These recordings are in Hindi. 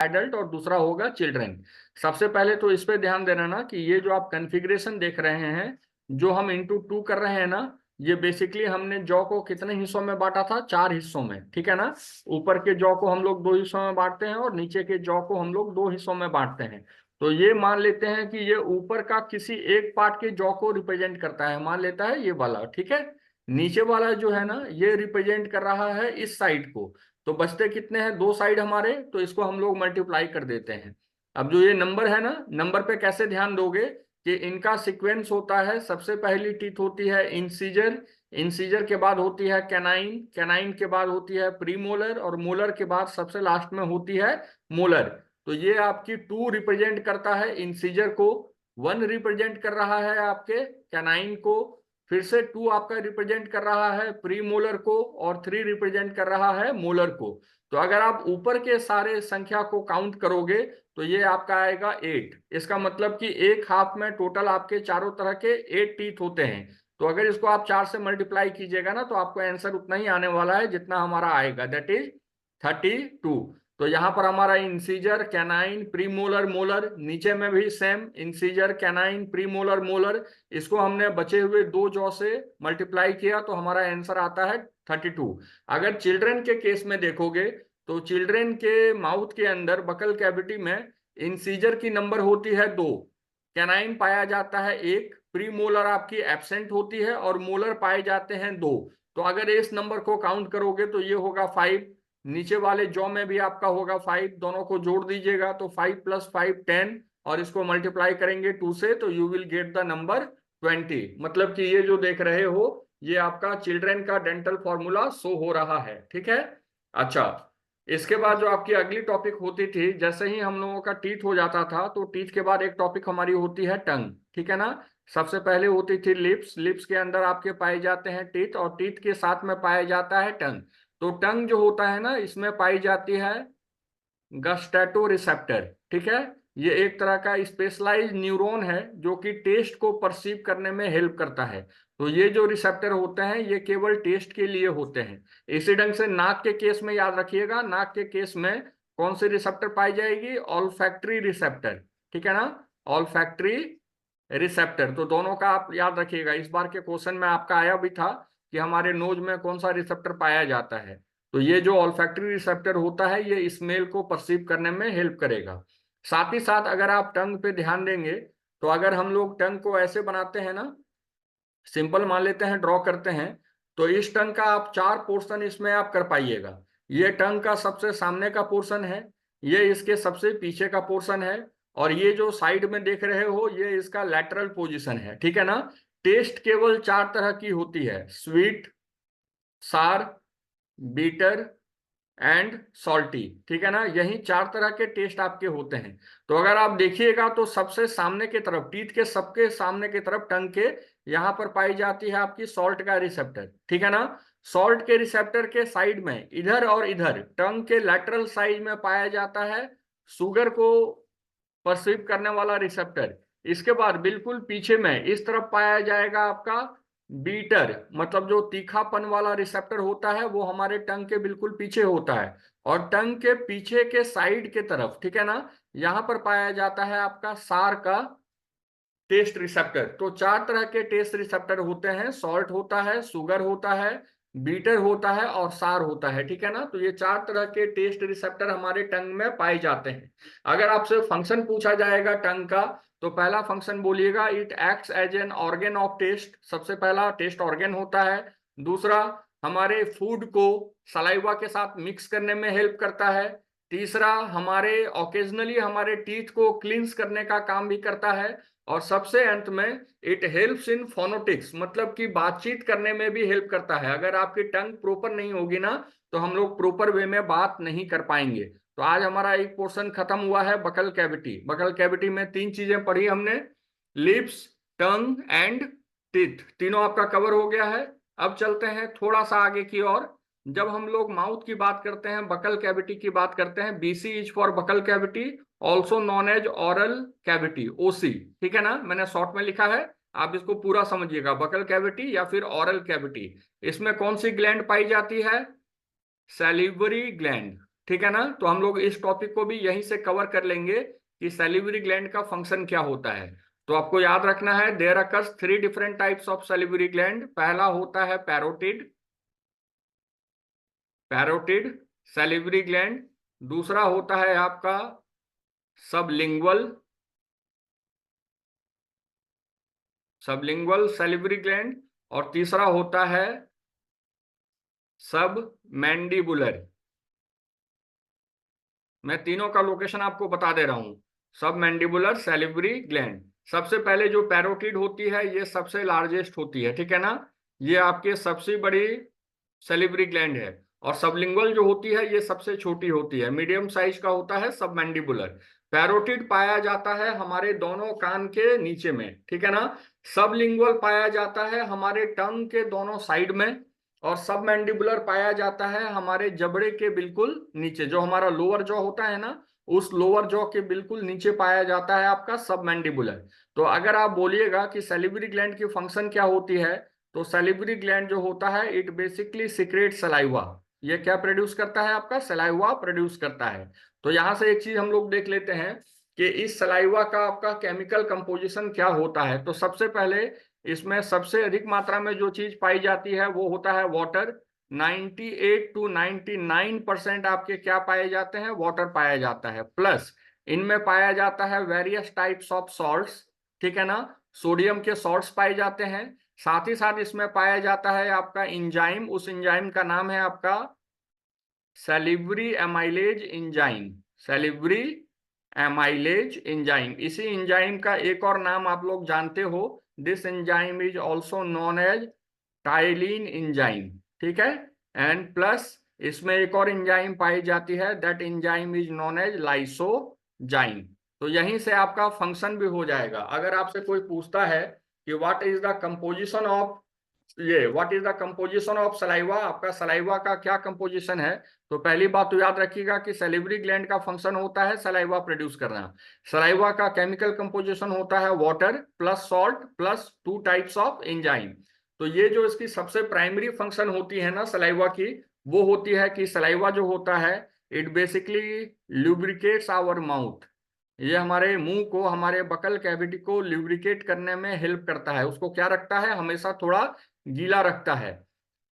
एडल्ट और दूसरा होगा चिल्ड्रन। सबसे पहले तो इस पे ध्यान देना ना कि ये जो आप कन्फिग्रेशन देख रहे हैं, जो हम इंटू टू कर रहे हैं ना, ये बेसिकली हमने जॉ को कितने हिस्सों में बांटा था? 4 हिस्सों में, ठीक है ना। ऊपर के जॉ को हम लोग 2 हिस्सों में बांटते हैं और नीचे के जॉ को हम लोग 2 हिस्सों में बांटते हैं। तो ये मान लेते हैं कि ये ऊपर का किसी एक पार्ट के जॉ को रिप्रेजेंट करता है, मान लेता है ये वाला, ठीक है। नीचे वाला जो है ना, ये रिप्रेजेंट कर रहा है इस साइड को। तो बचते कितने हैं? 2 साइड हमारे, तो इसको हम लोग मल्टीप्लाई कर देते हैं। अब जो ये नंबर है ना, नंबर पे कैसे ध्यान दोगे कि इनका सीक्वेंस होता है, सबसे पहली टीथ होती है इंसीजर, इंसीजर के बाद होती है कैनाइन, कैनाइन के बाद होती है प्रीमोलर, और मोलर के बाद सबसे लास्ट में होती है मोलर। तो ये आपकी 2 रिप्रेजेंट करता है इंसीजर को, 1 रिप्रेजेंट कर रहा है आपके कैनाइन को, फिर से 2 आपका रिप्रेजेंट कर रहा है प्री मोलर को, और 3 रिप्रेजेंट कर रहा है मोलर को। तो अगर आप ऊपर के सारे संख्या को काउंट करोगे तो ये आपका आएगा 8। इसका मतलब कि एक हाफ में टोटल आपके चारों तरह के 8 टीथ होते हैं। तो अगर इसको आप 4 से मल्टीप्लाई कीजिएगा ना, तो आपको आंसर उतना ही आने वाला है जितना हमारा आएगा, दैट इज 32। तो यहाँ पर हमारा इंसीजर, कैनाइन, प्रीमोलर, मोलर, नीचे में भी same incisor, canine, premolar, molar, इसको हमने बचे हुए 2 जॉ से मल्टीप्लाई किया तो हमारा आंसर आता है 32। अगर चिल्ड्रन के केस में देखोगे तो चिल्ड्रन के माउथ के अंदर बकल कैविटी में इंसीजर की नंबर होती है 2, कैनाइन पाया जाता है 1, प्रीमोलर आपकी एब्सेंट होती है और मोलर पाए जाते हैं 2। तो अगर इस नंबर को काउंट करोगे तो ये होगा 5, नीचे वाले जॉ में भी आपका होगा 5, दोनों को जोड़ दीजिएगा तो 5 + 5 10, और इसको मल्टीप्लाई करेंगे 2 से तो you will get the number 20। मतलब कि ये जो देख रहे हो ये आपका चिल्ड्रन का डेंटल फॉर्मूला शो हो रहा है, ठीक है। अच्छा, इसके बाद जो आपकी अगली टॉपिक होती थी, जैसे ही हम लोगों का टीथ हो जाता था तो टीथ के बाद एक टॉपिक हमारी होती है टंग, ठीक है ना। सबसे पहले होती थी लिप्स, लिप्स के अंदर आपके पाए जाते हैं टीथ, और टीथ के साथ में पाया जाता है टंग। तो टंग जो होता है ना, इसमें पाई जाती है गस्टैटो रिसेप्टर, ठीक है। ये एक तरह का स्पेशलाइज न्यूरॉन है जो कि टेस्ट को परसीव करने में हेल्प करता है। तो ये जो रिसेप्टर होते हैं ये केवल टेस्ट के लिए होते हैं। इसी ढंग से नाक के केस में याद रखिएगा, नाक के केस में कौन सी रिसेप्टर पाई जाएगी? ऑल्फैक्टरी रिसेप्टर, ठीक है ना, ऑल्फैक्टरी रिसेप्टर। तो दोनों का आप याद रखिएगा, इस बार के क्वेश्चन में आपका आया भी था कि हमारे नोज में कौन सा रिसेप्टर पाया जाता है। तो ये जो ऑल्फैक्टरी रिसेप्टर होता है ये स्मेल को परसीव करने में हेल्प करेगा। साथ ही साथ अगर आप टंग पे ध्यान देंगे तो अगर हम लोग टंग को ऐसे बनाते हैं ना, सिंपल मान लेते हैं, ड्रॉ करते हैं, तो इस टंग का आप 4 पोर्शन इसमें आप कर पाइएगा। ये टंग का सबसे सामने का पोर्शन है, ये इसके सबसे पीछे का पोर्शन है, और ये जो साइड में देख रहे हो ये इसका लैटरल पोजीशन है, ठीक है ना। टेस्ट केवल 4 तरह की होती है, स्वीट, सार, बीटर एंड सॉल्टी, ठीक है ना। यही 4 तरह के टेस्ट आपके होते हैं। तो अगर आप देखिएगा तो सबसे सामने की तरफ, टीथ के सबके सामने की तरफ टंग के यहाँ पर पाई जाती है आपकी सॉल्ट का रिसेप्टर, ठीक है ना। सॉल्ट के रिसेप्टर के साइड में इधर और इधर टंग के लैटरल साइड में पाया जाता है शुगर को परसीव करने वाला रिसेप्टर। इसके बाद बिल्कुल पीछे में इस तरफ पाया जाएगा आपका बीटर, मतलब जो तीखापन वाला रिसेप्टर होता है वो हमारे टंग के बिल्कुल पीछे होता है। और टंग के पीछे के साइड के तरफ, ठीक है ना, यहाँ पर पाया जाता है आपका सार का टेस्ट रिसेप्टर। तो 4 तरह के टेस्ट रिसेप्टर होते हैं, सॉल्ट होता है, शुगर होता है, बीटर होता है और सार होता है, ठीक है ना। तो ये 4 तरह के टेस्ट रिसेप्टर हमारे टंग में पाए जाते हैं। अगर आपसे फंक्शन पूछा जाएगा टंग का तो पहला फंक्शन बोलिएगा, it acts as an organ of taste. सबसे पहला टेस्ट ऑर्गन होता है। दूसरा, हमारे फूड को सलाइवा के साथ मिक्स करने में हेल्प करता है। तीसरा, हमारे ऑकेजनली हमारे टीथ को क्लींस करने का काम भी करता है। और सबसे अंत में इट हेल्प्स इन फोनोटिक्स, मतलब कि बातचीत करने में भी हेल्प करता है। अगर आपकी टंग प्रॉपर नहीं होगी ना तो हम लोग प्रॉपर वे में बात नहीं कर पाएंगे। तो आज हमारा एक पोर्शन खत्म हुआ है बकल कैविटी। बकल कैविटी में 3 चीजें पढ़ी हमने, लिप्स, टंग एंड टीथ, तीनों आपका कवर हो गया है। अब चलते हैं थोड़ा सा आगे की ओर। जब हम लोग माउथ की बात करते हैं, बकल कैविटी की बात करते हैं, BC is for buccal cavity, also known as oral cavity, OC, ठीक है ना, मैंने शॉर्ट में लिखा है, आप इसको पूरा समझिएगा, बकल कैविटी या फिर ऑरल कैविटी। इसमें कौन सी ग्लैंड पाई जाती है? सैलिवरी ग्लैंड, ठीक है ना। तो हम लोग इस टॉपिक को भी यहीं से कवर कर लेंगे कि सैलिवरी ग्लैंड का फंक्शन क्या होता है। तो आपको याद रखना है, there occurs 3 different types of salivary gland. पहला होता है पैरोटिड, पैरोटिड सैलिवरी ग्लैंड। दूसरा होता है आपका सबलिंगुअल, सबलिंगुअल सैलिवरी ग्लैंड। और तीसरा होता है सब मैंडिबुलर। मैं तीनों का लोकेशन आपको बता दे रहा हूं। सब मैंडिबुलर सैलिवरी ग्लैंड। सबसे पहले जो पैरोटिड होती है ये सबसे लार्जेस्ट होती है, ठीक है ना। ये आपके सबसे बड़ी सैलिवरी ग्लैंड है। और सबलिंगुअल जो होती है ये सबसे छोटी होती है, मीडियम साइज का होता है सब मैंडिबुलर। पैरोटिड पाया जाता है हमारे दोनों कान के नीचे में, ठीक है ना। सबलिंगुअल पाया जाता है हमारे टंग के दोनों साइड में। और सब मैंडिबुलर पाया जाता है हमारे जबड़े के बिल्कुल नीचे, जो हमारा लोअर जॉ होता है ना, उस लोअर जॉ के बिल्कुल नीचे पाया जाता है आपका सब मैंडिबुलर। तो अगर आप बोलिएगा कि सैलिवरी ग्लैंड की फंक्शन क्या होती है, तो सैलिवरी ग्लैंड जो होता है इट बेसिकली सिक्रेट सलाइवा। ये क्या प्रोड्यूस करता है, आपका सलाइवा प्रोड्यूस करता है। तो यहां से एक चीज हम लोग देख लेते हैं कि इस सलाइवा का आपका केमिकल कंपोजिशन क्या होता है। तो सबसे पहले इसमें सबसे अधिक मात्रा में जो चीज पाई जाती है वो होता है वाटर। 98 to 99% आपके क्या पाए जाते हैं, वाटर पाया जाता है। प्लस इनमें पाया जाता है वेरियस टाइप्स ऑफ सॉल्ट्स, ठीक है ना। सोडियम के सॉल्ट्स पाए जाते हैं। साथ ही साथ इसमें पाया जाता है आपका इंजाइम, उस इंजाइम का नाम है आपका salivary amylase enzyme, salivary amylase enzyme. इसी इंजाइम का एक और नाम आप लोग जानते हो, this enzyme is also known as ptyalin enzyme, ठीक है। एंड प्लस इसमें एक और इंजाइम पाई जाती है, that enzyme is known as lysozyme. तो यहीं से आपका फंक्शन भी हो जाएगा। अगर आपसे कोई पूछता है कि what is the composition of ये what is the composition of saliva, आपका सलाइवा का क्या कंपोजिशन है, तो पहली बात तो याद रखिएगा कि सैलिवरी ग्लैंड का फंक्शन होता है सलाइवा प्रोड्यूस करना। सलाइवा का केमिकल कंपोजिशन होता है water plus salt plus 2 types of enzyme. तो ये जो इसकी सबसे प्राइमरी फंक्शन होती है ना सलाइवा की, वो होती है कि सलाइवा जो होता है it basically lubricates our mouth. ये हमारे मुंह को, हमारे बकल कैविटी को ल्यूब्रिकेट करने में हेल्प करता है, उसको क्या रखता है, हमेशा थोड़ा गीला रखता है।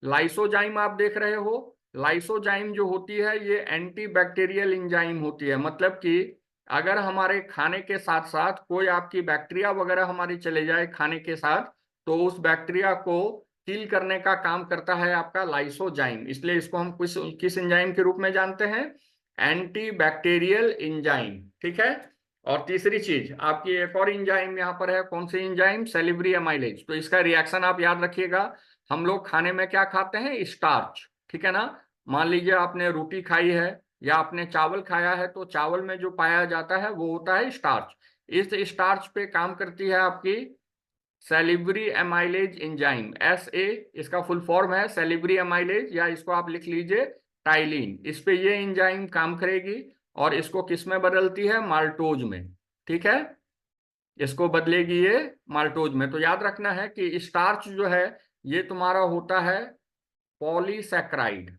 लाइसोजाइम आप देख रहे हो, लाइसोजाइम जो होती है ये एंटी बैक्टीरियल इंजाइम होती है। मतलब कि अगर हमारे खाने के साथ साथ कोई आपकी बैक्टीरिया वगैरह हमारी चले जाए खाने के साथ, तो उस बैक्टीरिया को किल करने का काम करता है आपका लाइसोजाइम। इसलिए इसको हम किस किस एंजाइम के रूप में जानते हैं, एंटी बैक्टीरियल इंजाइम, ठीक है। और तीसरी चीज आपकी एक और इंजाइम यहाँ पर है, कौन सी इंजाइम, सैलिवरी एमाइलेज। तो इसका रिएक्शन आप याद रखिएगा। हम लोग खाने में क्या खाते हैं, स्टार्च, ठीक है ना। मान लीजिए आपने रोटी खाई है या आपने चावल खाया है, तो चावल में जो पाया जाता है वो होता है स्टार्च। इस स्टार्च पे काम करती है आपकी सैलिवरी एमाइलेज एंजाइम, SA। इसका फुल फॉर्म है सैलिवरी एमाइलेज, या इसको आप लिख लीजिए टाइलिन। इस पे ये एंजाइम काम करेगी और इसको किस में बदलती है, माल्टोज में, ठीक है। इसको बदलेगी ये माल्टोज में। तो याद रखना है कि स्टार्च जो है ये तुम्हारा होता है polysaccharide,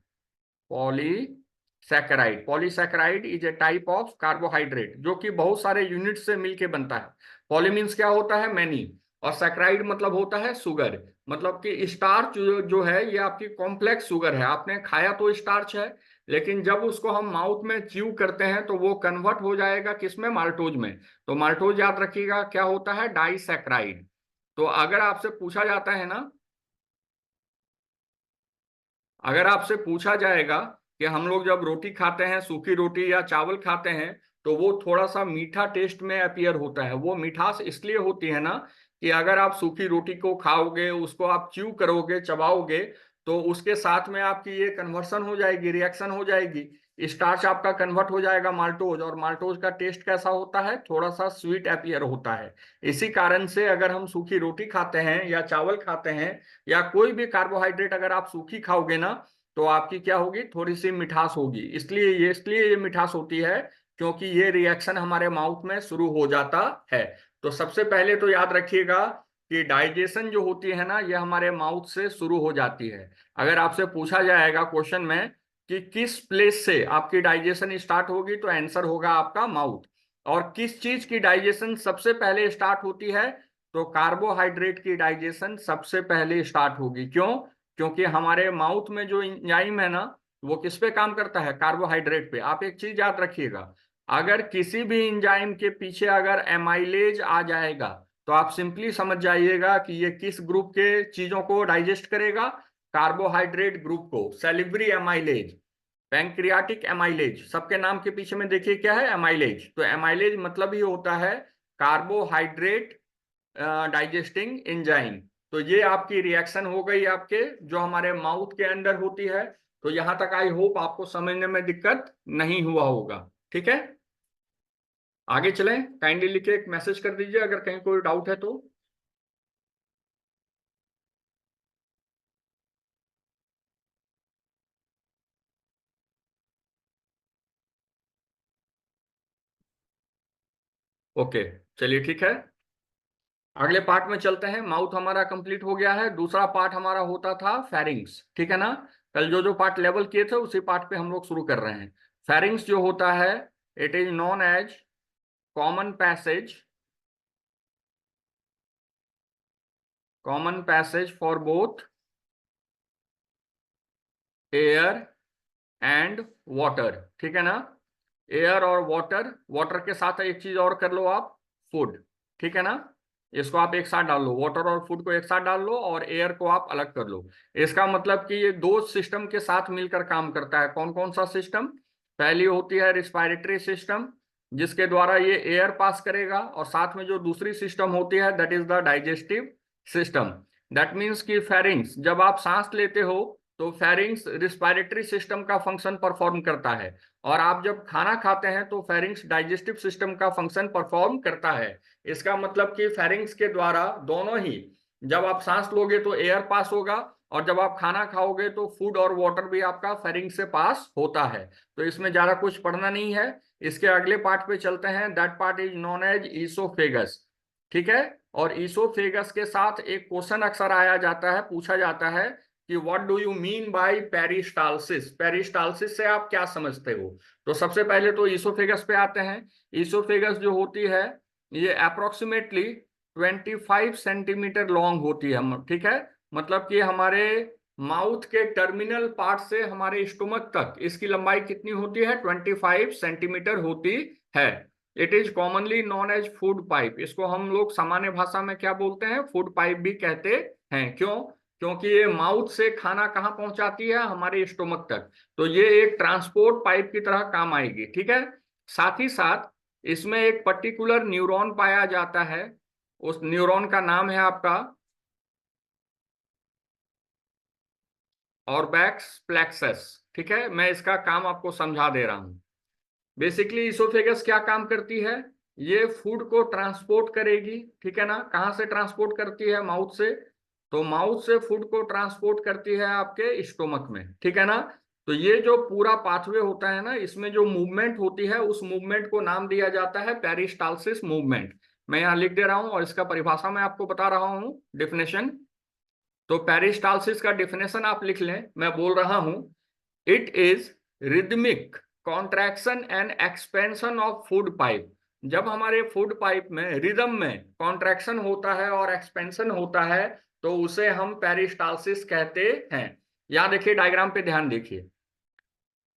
polysaccharide. Polysaccharide is a type of carbohydrate जो कि बहुत सारे यूनिट से मिलके बनता है। पॉली मीन्स क्या होता है, मैनी, और सैकेराइड मतलब होता है शुगर। मतलब कि स्टार्च जो है ये आपकी कॉम्प्लेक्स शुगर है। आपने खाया तो स्टार्च है, लेकिन जब उसको हम माउथ में च्यू करते हैं तो वो कन्वर्ट हो जाएगा किसमें, माल्टोज में। तो माल्टोज याद रखिएगा क्या होता है, डाइसैकेराइड। तो अगर आपसे पूछा जाता है ना, अगर आपसे पूछा जाएगा कि हम लोग जब रोटी खाते हैं, सूखी रोटी या चावल खाते हैं, तो वो थोड़ा सा मीठा टेस्ट में अपीयर होता है। वो मिठास इसलिए होती है ना कि अगर आप सूखी रोटी को खाओगे, उसको आप च्यू करोगे, चबाओगे, तो उसके साथ में आपकी ये कन्वर्सन हो जाएगी, रिएक्शन हो जाएगी। स्टार्च आपका कन्वर्ट हो जाएगा माल्टोज, और माल्टोज का टेस्ट कैसा होता है, थोड़ा सा स्वीट अपीयर होता है। इसी कारण से अगर हम सूखी रोटी खाते हैं या चावल खाते हैं या कोई भी कार्बोहाइड्रेट अगर आप सूखी खाओगे ना, तो आपकी क्या होगी, थोड़ी सी मिठास होगी। इसलिए ये मिठास होती है क्योंकि ये रिएक्शन हमारे माउथ में शुरू हो जाता है। तो सबसे पहले तो याद रखिएगा कि डाइजेशन जो होती है ना, ये हमारे माउथ से शुरू हो जाती है। अगर आपसे पूछा जाएगा क्वेश्चन में कि किस प्लेस से आपकी डाइजेशन स्टार्ट होगी, तो आंसर होगा आपका माउथ। और किस चीज की डाइजेशन सबसे पहले स्टार्ट होती है, तो कार्बोहाइड्रेट की डाइजेशन सबसे पहले स्टार्ट होगी। क्यों? क्योंकि हमारे माउथ में जो एंजाइम है ना, वो किस पे काम करता है, कार्बोहाइड्रेट पे। आप एक चीज याद रखिएगा, अगर किसी भी एंजाइम के पीछे अगर एमाइलेज आ जाएगा, तो आप सिंपली समझ जाइएगा कि ये किस ग्रुप के चीजों को डाइजेस्ट करेगा, कार्बोहाइड्रेट ग्रुप को। सेलिब्री एमाइलेज, पैंक्रियाटिक एमाइलेज, सबके नाम के पीछे में देखिए क्या है, एमाइलेज। तो एमाइलेज मतलब ही होता है कार्बोहाइड्रेट डाइजेस्टिंग एंजाइम। तो ये आपकी रिएक्शन हो गई आपके जो हमारे माउथ के अंदर होती है। तो यहां तक आई होप आपको समझने में दिक्कत नहीं हुआ होगा। ठीक है, आगे चलें। काइंडली लिखे एक मैसेज कर दीजिए अगर कहीं कोई डाउट है तो। ओके, चलिए ठीक है, अगले पार्ट में चलते हैं। माउथ हमारा कंप्लीट हो गया है। दूसरा पार्ट हमारा होता था फेरिंग्स। ठीक है ना, कल जो जो पार्ट लेवल किए थे उसी पार्ट पे हम लोग शुरू कर रहे हैं। फेरिंग्स जो होता है, it is known as common passage, common passage for both air and water. ठीक है ना, एयर और वाटर, वाटर के साथ एक चीज और कर लो आप, फूड। ठीक है ना, इसको आप एक साथ डाल लो, वाटर और फूड को एक साथ डाल लो और एयर को आप अलग कर लो। इसका मतलब कि ये दो सिस्टम के साथ मिलकर काम करता है। कौन कौन सा सिस्टम? पहली होती है रिस्पायरेटरी सिस्टम, जिसके द्वारा ये एयर पास करेगा, और साथ में जो दूसरी सिस्टम होती है that is the digestive system. That means कि फेरिंग्स, जब आप सांस लेते हो तो फेरिंग्स रिस्पायरेटरी सिस्टम का फंक्शन परफॉर्म करता है, और आप जब खाना खाते हैं तो फेरिंग्स डाइजेस्टिव सिस्टम का फंक्शन परफॉर्म करता है। इसका मतलब कि फेरिंग्स के द्वारा दोनों ही, जब आप सांस लोगे तो एयर पास होगा, और जब आप खाना खाओगे तो फूड और वाटर भी आपका फेरिंग्स से पास होता है। तो इसमें ज्यादा कुछ पढ़ना नहीं है। इसके अगले पार्ट पे चलते हैं, that part is known as oesophagus. ठीक है, और ईसोफेगस के साथ एक क्वेश्चन अक्सर आया जाता है, पूछा जाता है कि what do you mean by peristalsis, peristalsis से आप क्या समझते हो। तो सबसे पहले तो ईसोफेगस पे आते हैं। ईसोफेगस जो होती है, ये अप्रोक्सीमेटली 25 सेंटीमीटर लॉन्ग होती है। ठीक है, मतलब कि हमारे माउथ के टर्मिनल पार्ट से हमारे स्टोमक तक इसकी लंबाई कितनी होती है, 25 सेंटीमीटर होती है। It is commonly known as food pipe. इसको हम लोग सामान्य भाषा में क्या बोलते हैं, फूड पाइप भी कहते हैं। क्यों? क्योंकि ये माउथ से खाना कहाँ पहुंचाती है, हमारे स्टोमक तक। तो ये एक ट्रांसपोर्ट पाइप की तरह काम आएगी। ठीक है, साथ ही साथ इसमें एक पर्टिकुलर न्यूरॉन पाया जाता है, उस न्यूरॉन का नाम है आपका ऑर्बैक्स प्लेक्सस। ठीक है, मैं इसका काम आपको समझा दे रहा हूं। बेसिकली इसोफेगस क्या काम करती है, ये फूड को ट्रांसपोर्ट करेगी। ठीक है ना, कहाँ से ट्रांसपोर्ट करती है, माउथ से। तो माउथ से फूड को ट्रांसपोर्ट करती है आपके स्टोमक में। ठीक है ना, तो ये जो पूरा पाथवे होता है ना, इसमें जो मूवमेंट होती है, उस मूवमेंट को नाम दिया जाता है पेरिस्टालसिस मूवमेंट। मैं यहाँ लिख दे रहा हूँ और इसका परिभाषा मैं आपको बता रहा हूँ, डेफिनेशन। तो पेरिस्टालसिस का डेफिनेशन आप लिख लें, मैं बोल रहा हूं, it is rhythmic contraction and expansion of food pipe. जब हमारे फूड पाइप में रिदम में कॉन्ट्रैक्शन होता है और एक्सपेंशन होता है, तो उसे हम पेरिस्टालसिस कहते हैं। यहां देखिए, डायग्राम पे ध्यान देखिए,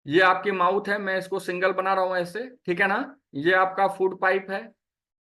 ये आपकी माउथ है, मैं इसको सिंगल बना रहा हूं ऐसे। ठीक है ना, ये आपका फूड पाइप है।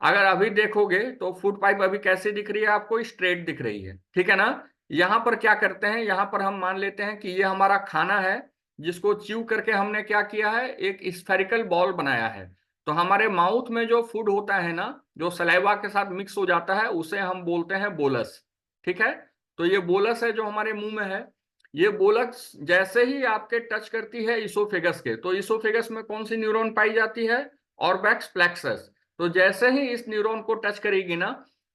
अगर अभी देखोगे तो फूड पाइप अभी कैसी दिख रही है आपको, स्ट्रेट दिख रही है। ठीक है ना, यहाँ पर क्या करते हैं, यहाँ पर हम मान लेते हैं कि ये हमारा खाना है, जिसको च्यू करके हमने क्या किया है, एक स्फेरिकल बॉल बनाया है। तो हमारे माउथ में जो फूड होता है ना, जो सलाइवा के साथ मिक्स हो जाता है, उसे हम बोलते हैं बोलस। ठीक है, तो ये बोलस है जो हमारे मुंह में है। ये बोलस जैसे ही आपके टच करती है इसोफेगस के, तो इसोफेगस में कौन सी न्यूरॉन पाई जाती है, ऑर्बैक्स प्लेक्सस। तो जैसे ही इस न्यूरॉन को टच करेगी ना,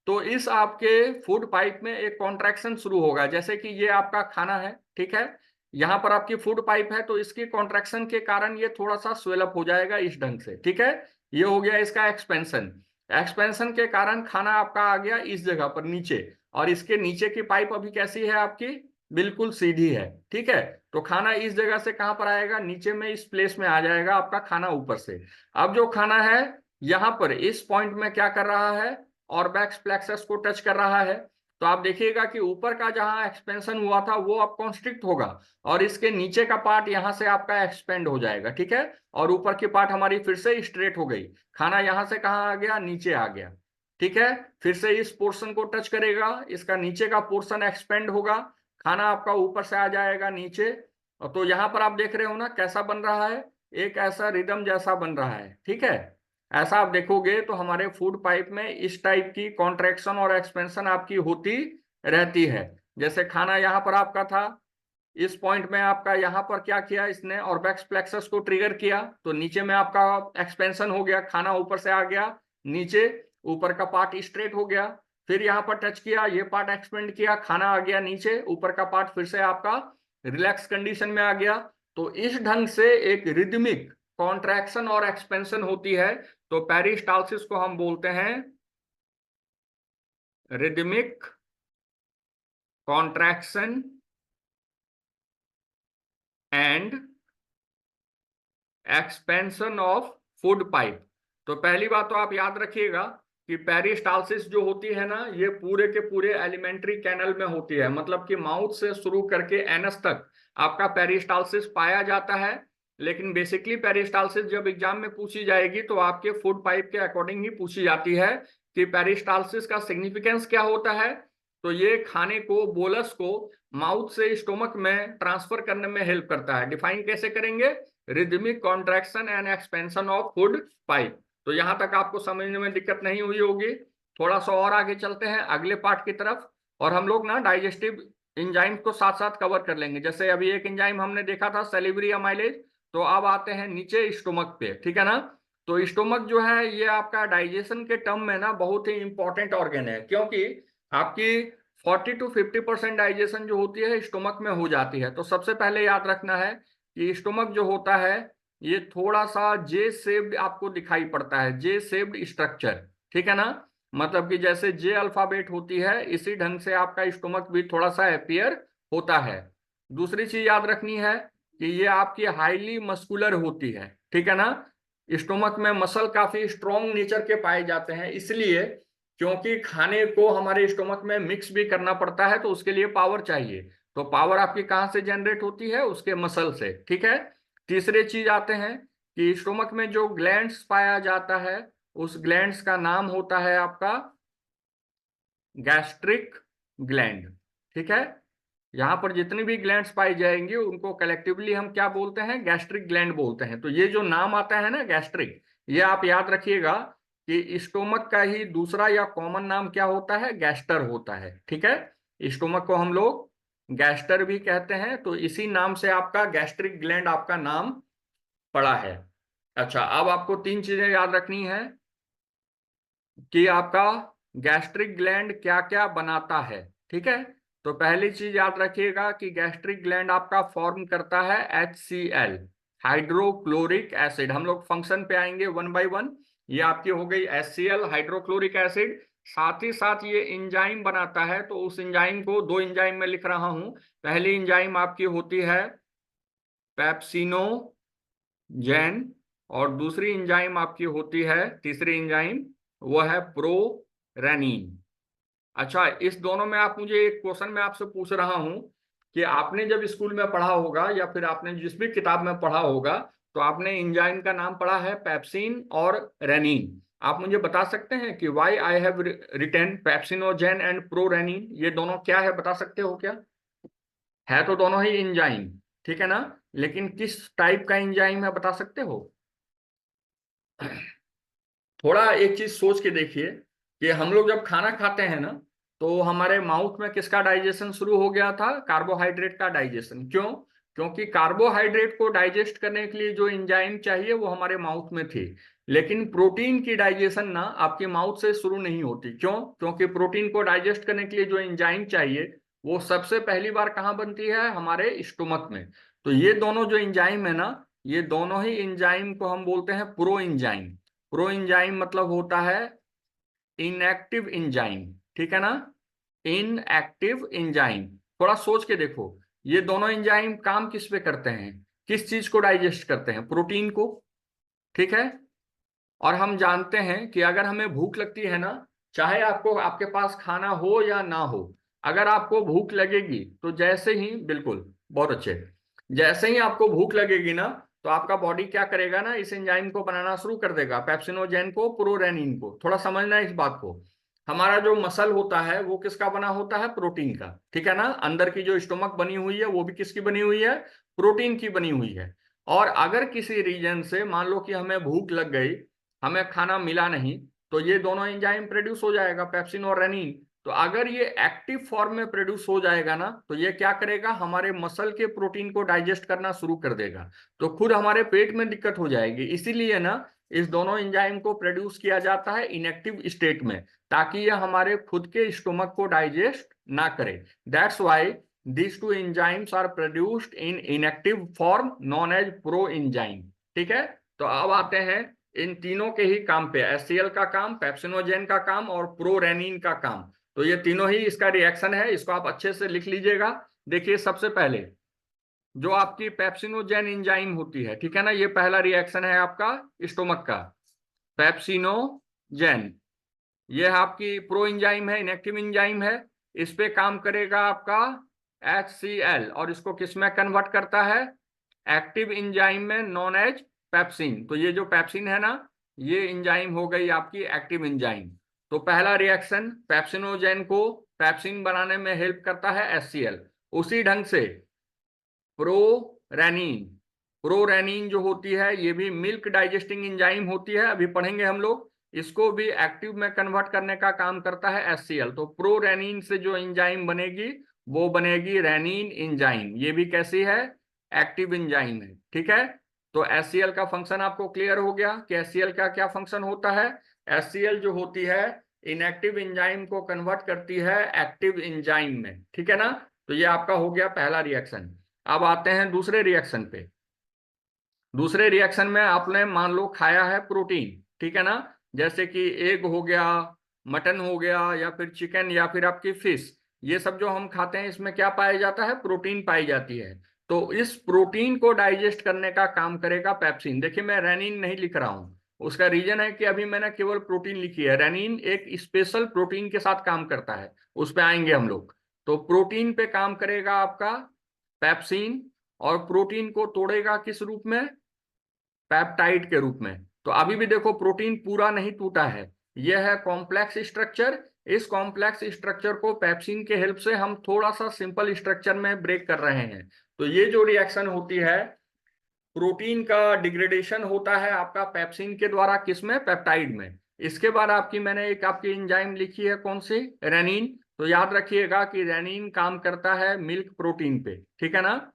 तो इस आपके फूड पाइप में एक कॉन्ट्रैक्शन शुरू होगा। जैसे कि ये आपका खाना है, ठीक है, यहाँ पर आपकी फूड पाइप है, तो इसकी कॉन्ट्रैक्शन के कारण ये थोड़ा सा स्वेलअप हो जाएगा इस ढंग से। ठीक है, ये हो गया इसका एक्सपेंशन। एक्सपेंशन के कारण खाना आपका आ गया इस जगह पर नीचे, और इसके नीचे की पाइप अभी कैसी है आपकी, बिल्कुल सीधी है, ठीक है। तो खाना इस जगह से कहां पर आएगा, नीचे में इस प्लेस में आ जाएगा आपका खाना ऊपर से। अब जो खाना है यहां पर इस पॉइंट में क्या कर रहा है, ऑर्बैक्स प्लेक्सस को टच कर रहा है। तो आप देखिएगा कि ऊपर का जहां एक्सपेंशन हुआ था वो अब कॉन्स्ट्रिक्ट होगा, और इसके नीचे का पार्ट यहां से आपका एक्सपेंड हो जाएगा, ठीक है। और ऊपर की पार्ट हमारी फिर से स्ट्रेट हो गई। खाना यहां से कहाँ आ गया, नीचे आ गया, ठीक है। फिर से इस पोर्शन को टच करेगा, इसका नीचे का पोर्शन एक्सपेंड होगा, खाना आपका ऊपर से आ जाएगा नीचे। और तो यहां पर आप देख रहे हो ना कैसा बन रहा है, एक ऐसा रिदम जैसा बन रहा है, ठीक है। ऐसा आप देखोगे तो हमारे फूड पाइप में इस टाइप की कॉन्ट्रैक्शन और एक्सपेंशन आपकी होती रहती है। जैसे खाना यहाँ पर आपका था, इस पॉइंट में आपका यहाँ पर क्या किया इसने, ऑर्बैक्स प्लेक्सस को ट्रिगर किया, तो नीचे में आपका एक्सपेंशन हो गया, खाना ऊपर से आ गया नीचे, ऊपर का पार्ट स्ट्रेट हो गया। फिर यहाँ पर टच किया, ये पार्ट एक्सपेंड किया, खाना आ गया नीचे, ऊपर का पार्ट फिर से आपका रिलैक्स कंडीशन में आ गया। तो इस ढंग से एक रिदमिक कॉन्ट्रैक्शन और एक्सपेंशन होती है। तो पेरिस्टाल्सिस को हम बोलते हैं rhythmic contraction and expansion of food pipe. तो पहली बात तो आप याद रखिएगा कि पेरिस्टाल्सिस जो होती है ना, ये पूरे के पूरे एलिमेंट्री कैनल में होती है, मतलब कि माउथ से शुरू करके एनस तक आपका पेरिस्टाल्सिस पाया जाता है। लेकिन बेसिकली पेरिस्टाल्सिस जब एग्जाम में पूछी जाएगी तो आपके फूड पाइप के अकॉर्डिंग ही पूछी जाती है कि पेरिस्टाल्सिस का सिग्निफिकेंस क्या होता है। तो ये खाने को, बोलस को माउथ से स्टोमक में ट्रांसफर करने में हेल्प करता है। डिफाइन कैसे करेंगे, rhythmic contraction and expansion of food pipe. तो यहां तक आपको समझने में दिक्कत नहीं हुई होगी। थोड़ा सा और आगे चलते हैं अगले पार्ट की तरफ, और हम लोग ना डाइजेस्टिव एंजाइम को साथ साथ कवर कर लेंगे। जैसे अभी एक एंजाइम हमने देखा था सैलिवरी अमाइलेज, तो अब आते हैं नीचे स्टोमक पे, ठीक है ना। तो स्टोमक जो है ये आपका डाइजेशन के टर्म में ना बहुत ही इंपॉर्टेंट ऑर्गन है, क्योंकि आपकी 40 to 50% डाइजेशन जो होती है स्टोमक में हो जाती है। तो सबसे पहले याद रखना है कि स्टोमक जो होता है ये थोड़ा सा जे शेप्ड आपको दिखाई पड़ता है, जे शेप्ड स्ट्रक्चर, ठीक है ना। मतलब कि जैसे जे अल्फाबेट होती है इसी ढंग से आपका स्टोमक भी थोड़ा सा अपियर होता है। दूसरी चीज याद रखनी है कि ये आपकी हाईली मस्कुलर होती है, ठीक है ना। स्टोमक में मसल काफी स्ट्रॉन्ग नेचर के पाए जाते हैं, इसलिए क्योंकि खाने को हमारे स्टोमक में मिक्स भी करना पड़ता है, तो उसके लिए पावर चाहिए। तो पावर आपकी कहाँ से जनरेट होती है, उसके मसल से, ठीक है। तीसरे चीज आते हैं कि स्टोमक में जो ग्लैंड्स पाया जाता है उस ग्लैंड्स का नाम होता है आपका गैस्ट्रिक ग्लैंड, ठीक है। यहाँ पर जितनी भी ग्लैंड्स पाई जाएंगी उनको कलेक्टिवली हम क्या बोलते हैं, गैस्ट्रिक ग्लैंड बोलते हैं। तो ये जो नाम आता है ना गैस्ट्रिक, ये आप याद रखिएगा कि स्टोमक का ही दूसरा या कॉमन नाम क्या होता है, गैस्टर होता है, ठीक है। स्टोमक को हम लोग गैस्टर भी कहते हैं, तो इसी नाम से आपका गैस्ट्रिक ग्लैंड आपका नाम पड़ा है। अच्छा, अब आपको तीन चीजें याद रखनी है कि आपका गैस्ट्रिक ग्लैंड क्या क्या बनाता है, ठीक है। तो पहली चीज याद रखिएगा कि गैस्ट्रिक ग्लैंड आपका फॉर्म करता है HCl, हाइड्रोक्लोरिक एसिड। हम लोग फंक्शन पे आएंगे वन बाय वन। ये आपकी हो गई HCl, हाइड्रोक्लोरिक एसिड। साथ ही साथ ये इंजाइम बनाता है, तो उस इंजाइम को दो इंजाइम में लिख रहा हूं। पहली इंजाइम आपकी होती है पेप्सिनोजेन, और दूसरी इंजाइम आपकी होती है, तीसरी इंजाइम, वो है प्रोरेनिन। अच्छा, इस दोनों में आप मुझे एक क्वेश्चन मैं आपसे पूछ रहा हूं कि आपने जब स्कूल में पढ़ा होगा या फिर आपने जिस भी किताब में पढ़ा होगा, तो आपने इंजाइम का नाम पढ़ा है पेप्सिन और रेनिन। आप मुझे बता सकते हैं कि why I have written pepsinogen and prorenin, ये दोनों क्या है, बता सकते हो क्या। है तो दोनों ही इंजाइम, ठीक है ना, लेकिन किस टाइप का इंजाइम है बता सकते हो। थोड़ा एक चीज सोच के देखिए कि हम लोग जब खाना खाते हैं ना, तो हमारे माउथ में किसका डाइजेशन शुरू हो गया था, कार्बोहाइड्रेट का डाइजेशन। क्यों, क्योंकि कार्बोहाइड्रेट को डाइजेस्ट करने के लिए जो एंजाइम चाहिए वो हमारे माउथ में थी। लेकिन प्रोटीन की डाइजेशन ना आपके माउथ से शुरू नहीं होती। क्यों, क्योंकि प्रोटीन को डाइजेस्ट करने के लिए जो एंजाइम चाहिए वो सबसे पहली बार कहाँ बनती है, हमारे स्टोमक में। तो ये दोनों जो एंजाइम है ना, ये दोनों ही एंजाइम को हम बोलते हैं प्रो एंजाइम। प्रो एंजाइम मतलब होता है इनएक्टिव एंजाइम, ठीक है ना, इनएक्टिव एंजाइम। थोड़ा सोच के देखो, ये दोनों एंजाइम काम किस पे करते हैं, किस चीज को डाइजेस्ट करते हैं, प्रोटीन को, ठीक है। और हम जानते हैं कि अगर हमें भूख लगती है ना, चाहे आपको आपके पास खाना हो या ना हो, अगर आपको भूख लगेगी तो जैसे ही, बिल्कुल बहुत अच्छे, जैसे ही आपको भूख लगेगी ना, तो आपका बॉडी क्या करेगा ना, इस एंजाइम को बनाना शुरू कर देगा, पेप्सिनोजेन को, प्रोरेनिन को। थोड़ा समझना है इस बात को। हमारा जो मसल होता है वो किसका बना होता है, प्रोटीन का, ठीक है ना। अंदर की जो स्टोमक बनी हुई है वो भी किसकी बनी हुई है, प्रोटीन की बनी हुई है। और अगर किसी रीजन से मान लो कि हमें भूख लग गई, हमें खाना मिला नहीं, तो ये दोनों एंजाइम प्रोड्यूस हो जाएगा, पेप्सिन और रेनिन। तो अगर ये एक्टिव फॉर्म में प्रोड्यूस हो जाएगा ना, तो ये क्या करेगा, हमारे मसल के प्रोटीन को डाइजेस्ट करना शुरू कर देगा, तो खुद हमारे पेट में दिक्कत हो जाएगी। इसीलिए ना इस दोनों एंजाइम को प्रोड्यूस किया जाता है इनएक्टिव स्टेट में, ताकि ये हमारे खुद के स्टोमक को डाइजेस्ट ना करे। That's why these two enzymes are produced in inactive form known as proenzyme, ठीक है। तो अब आते हैं इन तीनों के ही काम पे, HCl का काम, पेप्सिनोजेन का काम और प्रोरेनिन का काम। तो ये तीनों ही इसका रिएक्शन है, इसको आप अच्छे से लिख लीजिएगा। देखिए सबसे पहले जो आपकी पेप्सिनोजेन एंजाइम होती है, ठीक है ना, ये पहला रिएक्शन है आपका स्टोमक का, पेप्सिनोजेन। ये आपकी प्रो एंजाइम है, इनएक्टिव एंजाइम है। इस पे काम करेगा आपका HCl, और इसको किस में कन्वर्ट करता है, एक्टिव एंजाइम में नॉन एज पेप्सिन। तो ये जो पेप्सिन है ना, ये एंजाइम हो गई आपकी एक्टिव एंजाइम। तो पहला रिएक्शन पेप्सिनोजेन को पेप्सिन बनाने में हेल्प करता है HCl। उसी ढंग से प्रोरेनिन, प्रोरेनिन जो होती है ये भी मिल्क डाइजेस्टिंग एंजाइम होती है, अभी पढ़ेंगे हम लोग। इसको भी एक्टिव में कन्वर्ट करने का काम करता है HCl। तो प्रोरेनिन से जो एंजाइम बनेगी वो बनेगी रेनिन एंजाइम। ये भी कैसी है, एक्टिव एंजाइम है, ठीक है। तो HCl का फंक्शन आपको क्लियर हो गया कि HCl का क्या फंक्शन होता है। HCl जो होती है इनएक्टिव एंजाइम को कन्वर्ट करती है एक्टिव एंजाइम में, ठीक है ना। तो ये आपका हो गया पहला रिएक्शन। अब आते हैं दूसरे रिएक्शन पे। दूसरे रिएक्शन में आपने मान लो खाया है प्रोटीन, ठीक है ना, जैसे कि एग हो गया, मटन हो गया, या फिर चिकन, या फिर आपकी फिश। ये सब जो हम खाते हैं इसमें क्या पाया जाता है, प्रोटीन पाई जाती है। तो इस प्रोटीन को डाइजेस्ट करने का काम करेगा पेप्सिन। देखिए मैं रेनिन नहीं लिख रहा हूं, उसका रीजन है कि अभी मैंने केवल प्रोटीन लिखी है। रेनिन एक स्पेशल प्रोटीन के साथ काम करता है, उस पर आएंगे हम लोग। तो प्रोटीन पे काम करेगा आपका पेप्सिन, और प्रोटीन को तोड़ेगा किस रूप में, पेप्टाइड के रूप में। तो अभी भी देखो प्रोटीन पूरा नहीं टूटा है, यह है कॉम्प्लेक्स स्ट्रक्चर। इस कॉम्प्लेक्स स्ट्रक्चर को पेप्सिन के हेल्प से हम थोड़ा सा सिंपल स्ट्रक्चर में ब्रेक कर रहे हैं। तो ये जो रिएक्शन होती है, प्रोटीन का डिग्रेडेशन होता है आपका पेप्सिन के द्वारा, किसमें, पेप्टाइड में। इसके बाद आपकी मैंने एक आपकी एंजाइम लिखी है, कौन सी, रेनिन। तो याद रखिएगा कि रेनिन काम करता है मिल्क प्रोटीन पे, ठीक है ना।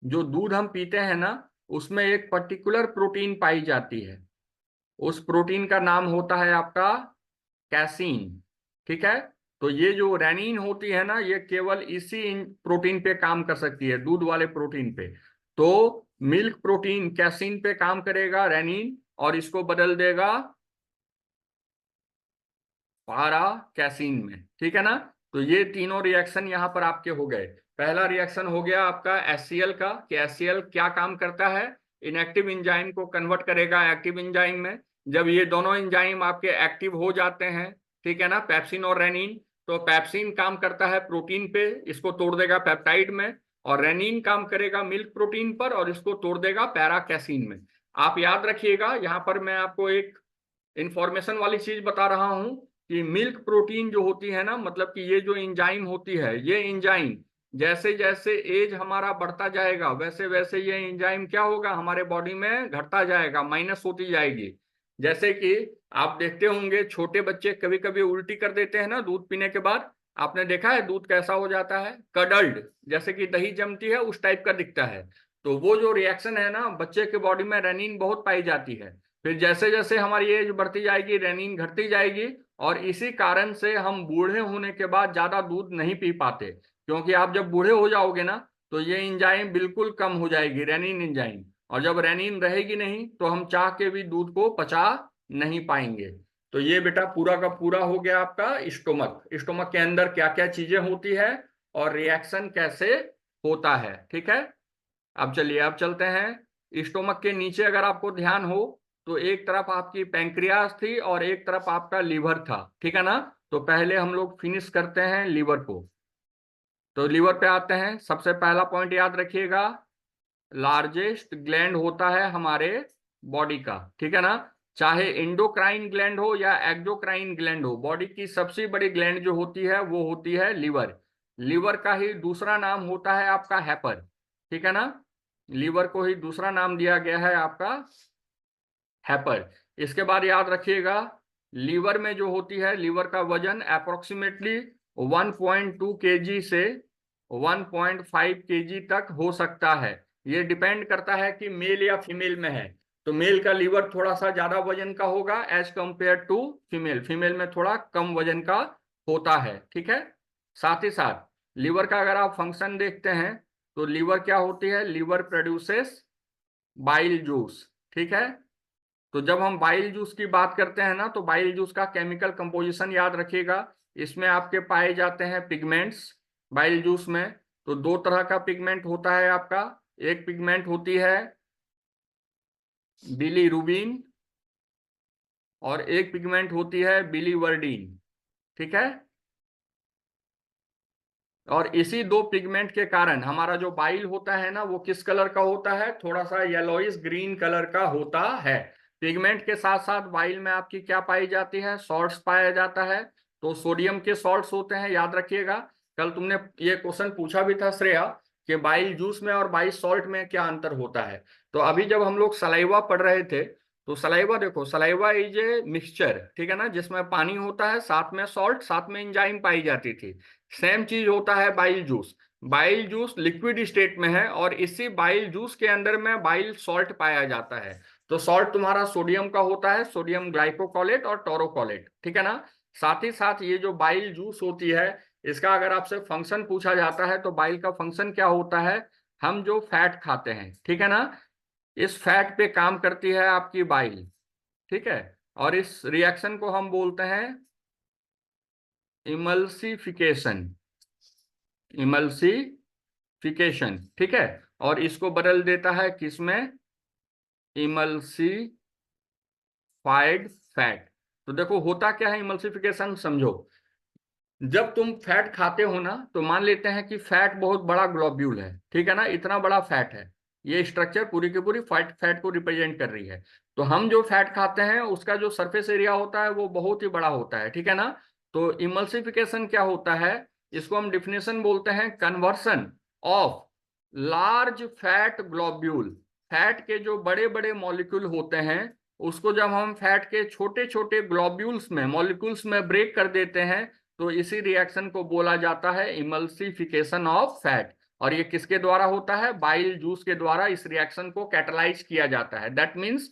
जो दूध हम पीते हैं ना, उसमें एक पर्टिकुलर प्रोटीन पाई जाती है, उस प्रोटीन का नाम होता है आपका कैसीन, ठीक है। तो ये जो रेनिन होती है ना, ये केवल इसी प्रोटीन पे काम कर सकती है, दूध वाले प्रोटीन पे। तो मिल्क प्रोटीन कैसीन पे काम करेगा रेनिन, और इसको बदल देगा पारा कैसीन में, ठीक है ना। तो ये तीनों रिएक्शन यहाँ पर आपके हो गए। पहला रिएक्शन हो गया आपका HCl का, कि HCl क्या काम करता है, इनएक्टिव एंजाइम को कन्वर्ट करेगा एक्टिव एंजाइम में। जब ये दोनों एंजाइम आपके एक्टिव हो जाते हैं, ठीक है ना, पेप्सिन और रेनिन, तो पेप्सिन काम करता है प्रोटीन पे, इसको तोड़ देगा पेप्टाइड में, और रेनिन काम करेगा मिल्क प्रोटीन पर, और इसको तोड़ देगा पैरा कैसीन में। आप याद रखिएगा, यहाँ पर मैं आपको एक इंफॉर्मेशन वाली चीज बता रहा हूं कि मिल्क प्रोटीन जो होती है ना, मतलब कि ये जो एंजाइम होती है, ये एंजाइम जैसे जैसे एज हमारा बढ़ता जाएगा, वैसे वैसे ये एंजाइम क्या होगा, हमारे बॉडी में घटता जाएगा, माइनस होती जाएगी। जैसे कि आप देखते होंगे छोटे बच्चे कभी कभी उल्टी कर देते हैं ना दूध पीने के बाद। आपने देखा है दूध कैसा हो जाता है, कडल्ड, जैसे कि दही जमती है उस टाइप का दिखता है। तो वो जो रिएक्शन है ना, बच्चे के बॉडी में रेनिन बहुत पाई जाती है। फिर जैसे जैसे हमारी एज बढ़ती जाएगी, रेनिन घटती जाएगी, और इसी कारण से हम बूढ़े होने के बाद ज्यादा दूध नहीं पी पाते। क्योंकि आप जब बूढ़े हो जाओगे ना, तो ये एंजाइम बिल्कुल कम हो जाएगी, रेनिन एंजाइम। और जब रेनिन रहेगी नहीं, तो हम चाह के भी दूध को पचा नहीं पाएंगे। तो ये बेटा पूरा का पूरा हो गया आपका स्टोमक। स्टोमक के अंदर क्या क्या चीजें होती है, और रिएक्शन कैसे होता है। ठीक है, अब चलिए अब चलते हैं स्टोमक के नीचे। अगर आपको ध्यान हो तो एक तरफ आपकी पैंक्रियाज थी और एक तरफ आपका लीवर था, ठीक है ना। तो पहले हम लोग फिनिश करते हैं लीवर को। तो लीवर पे आते हैं। सबसे पहला पॉइंट याद रखिएगा, लार्जेस्ट ग्लैंड होता है हमारे बॉडी का, ठीक है ना। चाहे इंडोक्राइन ग्लैंड हो या एक्सोक्राइन ग्लैंड हो, बॉडी की सबसे बड़ी ग्लैंड जो होती है वो होती है लीवर। लीवर का ही दूसरा नाम होता है आपका हैपर, ठीक है ना। लीवर को ही दूसरा नाम दिया गया है आपका हैपर। इसके बाद याद रखिएगा, लीवर में जो होती है, लीवर का वजन अप्रोक्सीमेटली 1.2 केजी से 1.5 केजी तक हो सकता है। ये डिपेंड करता है कि मेल या फीमेल में है। तो मेल का लीवर थोड़ा सा ज्यादा वजन का होगा as compare to female, female में थोड़ा कम वजन का होता है, ठीक है। साथ ही साथ लीवर का अगर आप फंक्शन देखते हैं तो लीवर क्या होती है, लीवर प्रोड्यूसेस बाइल जूस, ठीक है। तो जब हम बाइल जूस की बात करते हैं ना, तो बाइल जूस का केमिकल कंपोजिशन याद रखिएगा। इसमें आपके पाए जाते हैं पिगमेंट्स बाइल जूस में। तो दो तरह का पिगमेंट होता है आपका। एक पिगमेंट होती है बिलीरुबिन और एक पिगमेंट होती है बिलीवर्डिन, ठीक है। और इसी दो पिगमेंट के कारण हमारा जो बाइल होता है ना, वो किस कलर का होता है, थोड़ा सा येलोइश ग्रीन कलर का होता है। पिगमेंट के साथ साथ बाइल में आपकी क्या पाई जाती है, सॉल्ट्स पाया जाता है। तो सोडियम के सॉल्ट्स होते हैं, याद रखिएगा। कल तुमने ये क्वेश्चन पूछा भी था श्रेया कि बाइल जूस में और बाइल सॉल्ट में क्या अंतर होता है। तो अभी जब हम लोग सलाइवा पढ़ रहे थे, तो सलाइवा देखो, सलाइवा इज ए मिक्सचर, ठीक है ना, जिसमें पानी होता है, साथ में सॉल्ट, साथ में एंजाइम पाई जाती थी। सेम चीज होता है bile juice. Bile juice liquid state में है और इसी बाइल जूस के अंदर में बाइल सॉल्ट पाया जाता है। तो सॉल्ट तुम्हारा सोडियम का होता है, सोडियम ग्लाइकोकोलेट और टोरोकोलेट, ठीक है ना। साथ ही साथ ये जो बाइल जूस होती है, इसका अगर आपसे फंक्शन पूछा जाता है तो बाइल का फंक्शन क्या होता है, हम जो फैट खाते हैं, ठीक है ना, इस फैट पे काम करती है आपकी बाइल, ठीक है। और इस रिएक्शन को हम बोलते हैं इमल्सिफिकेशन, इमल्सिफिकेशन, ठीक है। और इसको बदल देता है किसमें, इमल्सिफाइड फैट। तो देखो होता क्या है इमल्सिफिकेशन, समझो। जब तुम फैट खाते हो ना, तो मान लेते हैं कि फैट बहुत बड़ा ग्लोब्यूल है, ठीक है ना, इतना बड़ा फैट है। ये स्ट्रक्चर पूरी की पूरी फैट फैट को रिप्रेजेंट कर रही है। तो हम जो फैट खाते हैं उसका जो सरफेस एरिया होता है वो बहुत ही बड़ा होता है, ठीक है ना। तो इमल्सिफिकेशन क्या होता है, इसको हम डिफिनेशन बोलते हैं conversion of large fat globule. Fat के जो बड़े बड़े मॉलिक्यूल होते हैं, उसको जब हम फैट के छोटे छोटे ग्लोब्यूल्स में, मॉलिक्यूल्स में ब्रेक कर देते हैं, तो इसी रिएक्शन को बोला जाता है इमल्सिफिकेशन ऑफ फैट। और ये किसके द्वारा होता है, बाइल जूस के द्वारा इस रिएक्शन को कैटलाइज किया जाता है। That means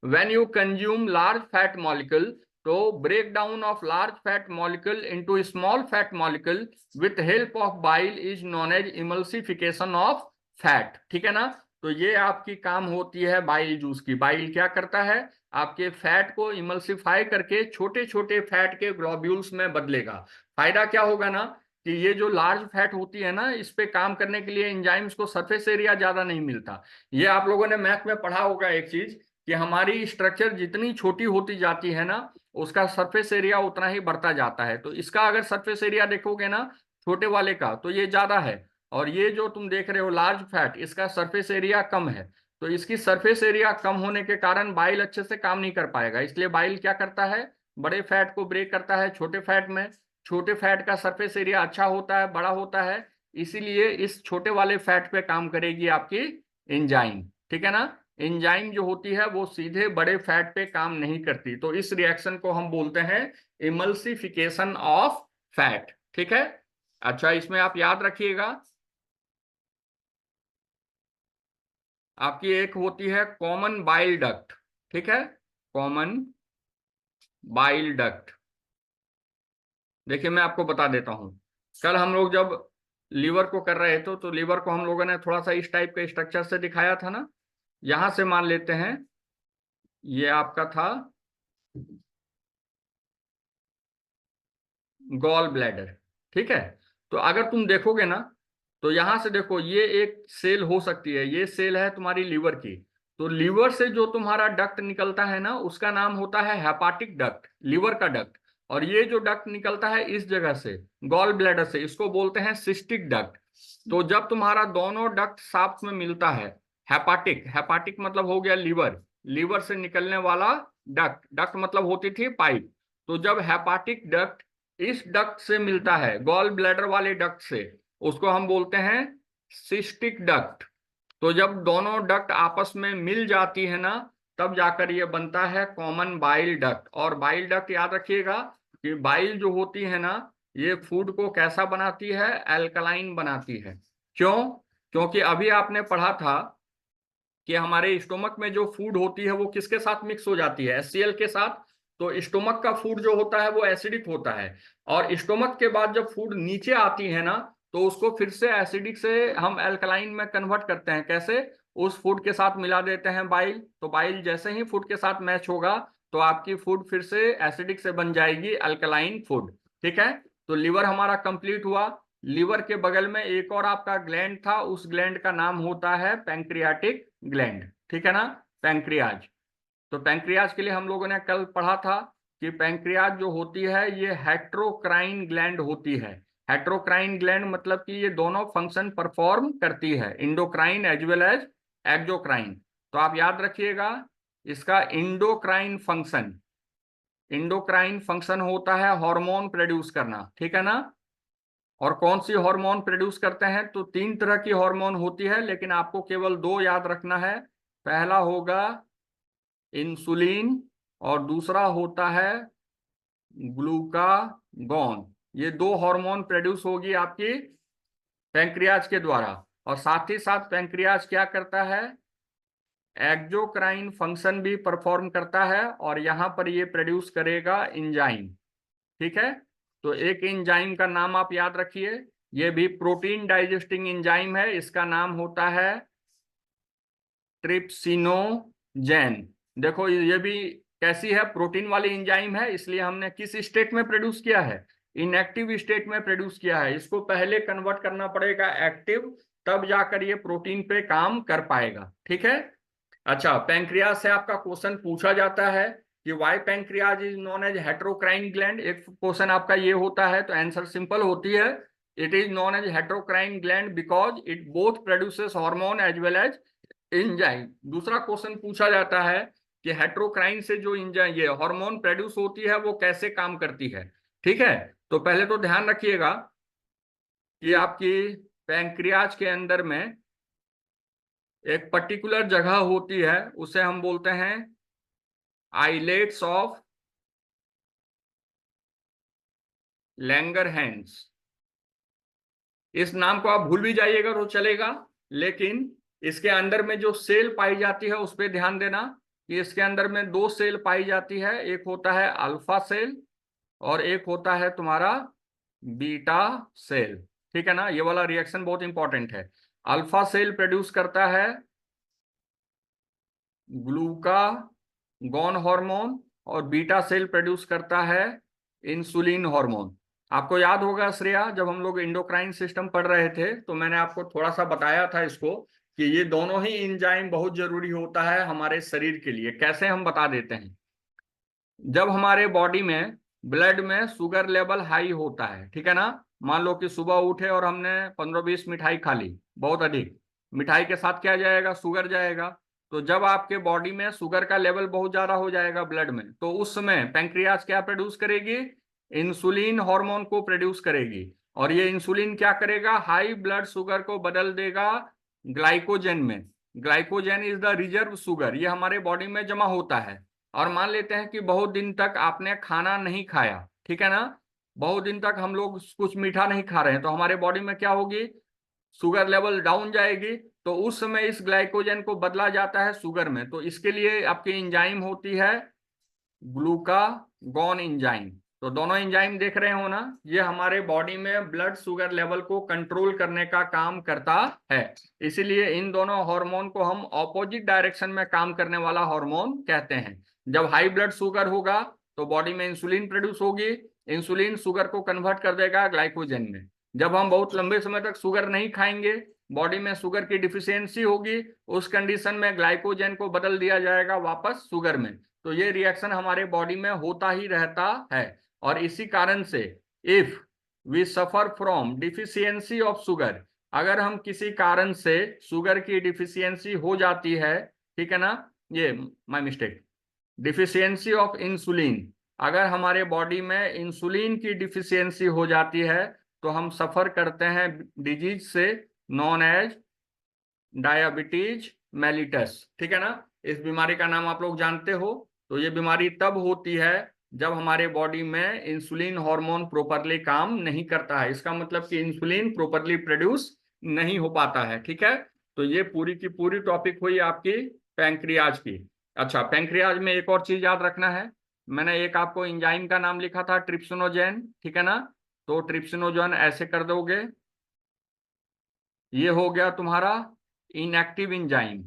when you consume large fat molecule, तो break down of large fat molecule into small fat molecule with help of bile is known as emulsification of fat, ठीक है ना। तो ये आपकी काम होती है बाइल जूस की। बाइल क्या करता है, आपके फैट को इमल्सिफाई करके छोटे छोटे फैट के ग्लोब्यूल्स में बदलेगा। फायदा क्या होगा ना, कि ये जो लार्ज फैट होती है ना, इस पे काम करने के लिए एंजाइम्स को सरफेस एरिया ज्यादा नहीं मिलता। ये आप लोगों ने मैथ में पढ़ा होगा एक चीज, कि हमारी स्ट्रक्चर जितनी छोटी होती जाती है ना, उसका सरफेस एरिया उतना ही बढ़ता जाता है। तो इसका अगर सरफेस एरिया देखोगे ना, छोटे वाले का, तो ये ज्यादा है। और ये जो तुम देख रहे हो लार्ज फैट, इसका सरफेस एरिया कम है। तो इसकी सरफेस एरिया कम होने के कारण बाइल अच्छे से काम नहीं कर पाएगा। इसलिए बाइल क्या करता है, बड़े फैट को ब्रेक करता है छोटे फैट में। छोटे फैट का सरफेस एरिया अच्छा होता है, बड़ा होता है, इसीलिए इस छोटे वाले फैट पे काम करेगी आपकी एंजाइम, ठीक है ना। एंजाइम जो होती है वो सीधे बड़े फैट पे काम नहीं करती। तो इस रिएक्शन को हम बोलते हैं इमल्सिफिकेशन ऑफ फैट, ठीक है। अच्छा, इसमें आप याद रखिएगा, आपकी एक होती है कॉमन बाइल डक्ट, ठीक है, कॉमन बाइल डक्ट। देखिए मैं आपको बता देता हूं, कल हम लोग जब लीवर को कर रहे थे, तो लीवर को हम लोगों ने थोड़ा सा इस टाइप के स्ट्रक्चर से दिखाया था ना। यहां से मान लेते हैं ये आपका था गॉल ब्लैडर, ठीक है। तो अगर तुम देखोगे ना, तो यहां से देखो, ये एक सेल हो सकती है, ये सेल है तुम्हारी लीवर की। तो लीवर से जो तुम्हारा डक्ट निकलता है ना, उसका नाम होता है हेपाटिक डक्ट, लीवर का डक्ट। और ये जो डक्ट निकलता है इस जगह से, गॉल ब्लैडर से, इसको बोलते हैं सिस्टिक डक्ट। तो जब तुम्हारा दोनों डक्ट साथ में मिलता है, हेपाटिक, हेपाटिक मतलब हो गया लीवर, लीवर से निकलने वाला डक्ट, डक्ट मतलब होती थी पाइप। तो जब हेपाटिक डक्ट इस डक्ट से मिलता है, गॉल ब्लैडर वाले डक्ट से, उसको हम बोलते हैं सिस्टिक डक्ट। तो जब दोनों डक्ट आपस में मिल जाती है ना, तब जाकर ये बनता है कॉमन बाइल डक्ट। और बाइल डक्ट याद रखिएगा कि बाइल जो होती है ना, ये फूड को कैसा बनाती है, अल्कलाइन बनाती है। क्यों? क्योंकि अभी आपने पढ़ा था कि हमारे स्टोमक में जो फूड होती है वो किसके साथ मिक्स हो जाती है, HCl के साथ। तो स्टोमक का फूड जो होता है वो एसिडिक होता है, और स्टोमक के बाद जब फूड नीचे आती है ना, तो उसको फिर से एसिडिक से हम अल्कलाइन में कन्वर्ट करते हैं। कैसे? उस फूड के साथ मिला देते हैं बाइल, तो बाइल जैसे ही फूड के साथ मैच होगा, तो आपकी फूड फिर से एसिडिक से बन जाएगी अल्कलाइन फूड। ठीक है, तो लीवर हमारा कंप्लीट हुआ। लीवर के बगल में एक और आपका ग्लैंड था, उस ग्लैंड का नाम होता है पैंक्रियाटिक ग्लैंड। ठीक है ना, पैंक्रियाज। तो पैंक्रियाज के लिए हम लोगों ने कल पढ़ा था कि पैंक्रियाज जो होती है ये हेट्रोक्राइन ग्लैंड होती है। हेट्रोक्राइन ग्लैंड मतलब कि ये दोनों फंक्शन परफॉर्म करती है, endocrine as well as exocrine. तो आप याद रखिएगा इसका इंडोक्राइन फंक्शन, इंडोक्राइन फंक्शन होता है हार्मोन प्रोड्यूस करना। ठीक है ना, और कौन सी हार्मोन प्रोड्यूस करते हैं? तो 3 तरह की हार्मोन होती है, लेकिन आपको केवल 2 याद रखना है। पहला होगा इंसुलिन, और दूसरा होता है ग्लूकागॉन। ये 2 हार्मोन प्रोड्यूस होगी आपकी पैंक्रियाज के द्वारा। और साथ ही साथ पैंक्रियाज क्या करता है, एक्सोक्राइन फंक्शन भी परफॉर्म करता है, और यहां पर ये प्रोड्यूस करेगा एंजाइम। ठीक है, तो एक एंजाइम का नाम आप याद रखिए, ये भी प्रोटीन डाइजेस्टिंग एंजाइम है, इसका नाम होता है ट्रिप्सिनोजेन। देखो ये भी कैसी है, प्रोटीन वाली एंजाइम है, इसलिए हमने किस स्टेट में प्रोड्यूस किया है, इनएक्टिव स्टेट में प्रोड्यूस किया है। इसको पहले कन्वर्ट करना पड़ेगा एक्टिव, तब जाकर ये प्रोटीन पे काम कर पाएगा। ठीक है, अच्छा, पैंक्रियाज से आपका क्वेश्चन पूछा जाता है कि why pancreas is known as heterocrine gland. एक क्वेश्चन आपका ये होता है, तो आंसर सिंपल होती है, it is known as heterocrine gland because it both produces hormone as well as enzyme. दूसरा क्वेश्चन पूछा जाता है कि हेट्रोक्राइन से जो एंजाइम, ये हार्मोन प्रोड्यूस होती है, वो कैसे काम करती है। ठीक है, तो पहले तो ध्यान रखिएगा कि आपकी पैंक्रियाज के अंदर में एक पर्टिकुलर जगह होती है, उसे हम बोलते हैं आइलेट्स ऑफ लैंगरहैंस। इस नाम को आप भूल भी जाइएगा तो चलेगा, लेकिन इसके अंदर में जो सेल पाई जाती है उस पर ध्यान देना कि इसके अंदर में 2 सेल पाई जाती है, एक होता है अल्फा सेल और एक होता है तुम्हारा बीटा सेल। ठीक है ना, ये वाला रिएक्शन बहुत इंपॉर्टेंट है। अल्फा सेल प्रोड्यूस करता है ग्लूकागॉन हार्मोन, और बीटा सेल प्रोड्यूस करता है इंसुलिन हार्मोन। आपको याद होगा श्रेया, जब हम लोग इंडोक्राइन सिस्टम पढ़ रहे थे, तो मैंने आपको थोड़ा सा बताया था इसको कि ये दोनों ही एंजाइम बहुत जरूरी होता है हमारे शरीर के लिए। कैसे, हम बता देते हैं। जब हमारे बॉडी में ब्लड में शुगर लेवल हाई होता है, ठीक है ना, मान लो कि सुबह उठे और हमने 15-20 मिठाई खा ली, बहुत अधिक मिठाई के साथ क्या जाएगा, शुगर जाएगा। तो जब आपके बॉडी में शुगर का लेवल बहुत ज्यादा हो जाएगा ब्लड में, तो उस समय पैंक्रियाज क्या प्रोड्यूस करेगी, इंसुलिन हार्मोन को प्रोड्यूस करेगी। और ये इंसुलिन क्या करेगा, हाई ब्लड शुगर को बदल देगा ग्लाइकोजन में। Glycogen is the reserve sugar, ये हमारे बॉडी में जमा होता है। और मान लेते हैं कि बहुत दिन तक आपने खाना नहीं खाया, ठीक है ना, बहुत दिन तक हम लोग कुछ मीठा नहीं खा रहे हैं, तो हमारे बॉडी में क्या होगी, शुगर लेवल डाउन जाएगी। तो उस समय इस ग्लाइकोजन को बदला जाता है शुगर में। तो इसके लिए आपकी एंजाइम होती है ग्लूकागॉन एंजाइम। तो दोनों एंजाइम देख रहे हो ना, ये हमारे बॉडी में ब्लड शुगर लेवल को कंट्रोल करने का काम करता है। इसीलिए इन दोनों हार्मोन को हम ऑपोजिट डायरेक्शन में काम करने वाला हार्मोन कहते हैं। जब हाई ब्लड शुगर होगा तो बॉडी में इंसुलिन प्रोड्यूस होगी, इंसुलिन शुगर को कन्वर्ट कर देगा ग्लाइकोजन में। जब हम बहुत लंबे समय तक शुगर नहीं खाएंगे, बॉडी में शुगर की डिफिशियंसी होगी, उस कंडीशन में ग्लाइकोजन को बदल दिया जाएगा वापस शुगर में। तो ये रिएक्शन हमारे बॉडी में होता ही रहता है। और इसी कारण से if we suffer from deficiency of sugar, अगर हम किसी कारण से शुगर की डिफिशियंसी हो जाती है, ठीक है ना, ये my mistake, deficiency of insulin, अगर हमारे बॉडी में इंसुलिन की डिफिशियंसी हो जाती है तो हम सफर करते हैं डिजीज से नॉन एज डायबिटीज मेलिटस, ठीक है ना। इस बीमारी का नाम आप लोग जानते हो। तो ये बीमारी तब होती है जब हमारे बॉडी में इंसुलिन हार्मोन प्रॉपरली काम नहीं करता है, इसका मतलब कि इंसुलिन प्रॉपरली प्रोड्यूस नहीं हो पाता है, ठीक है। तो ये पूरी की पूरी टॉपिक हुई आपकी पैंक्रियाज की। अच्छा, पैंक्रियाज में एक और चीज याद रखना है, मैंने एक आपको एंजाइम का नाम लिखा था ट्रिप्सिनोजेन, ठीक है ना। तो ट्रिप्सिनोजेन ऐसे कर दोगे, ये हो गया तुम्हारा इनएक्टिव एंजाइम,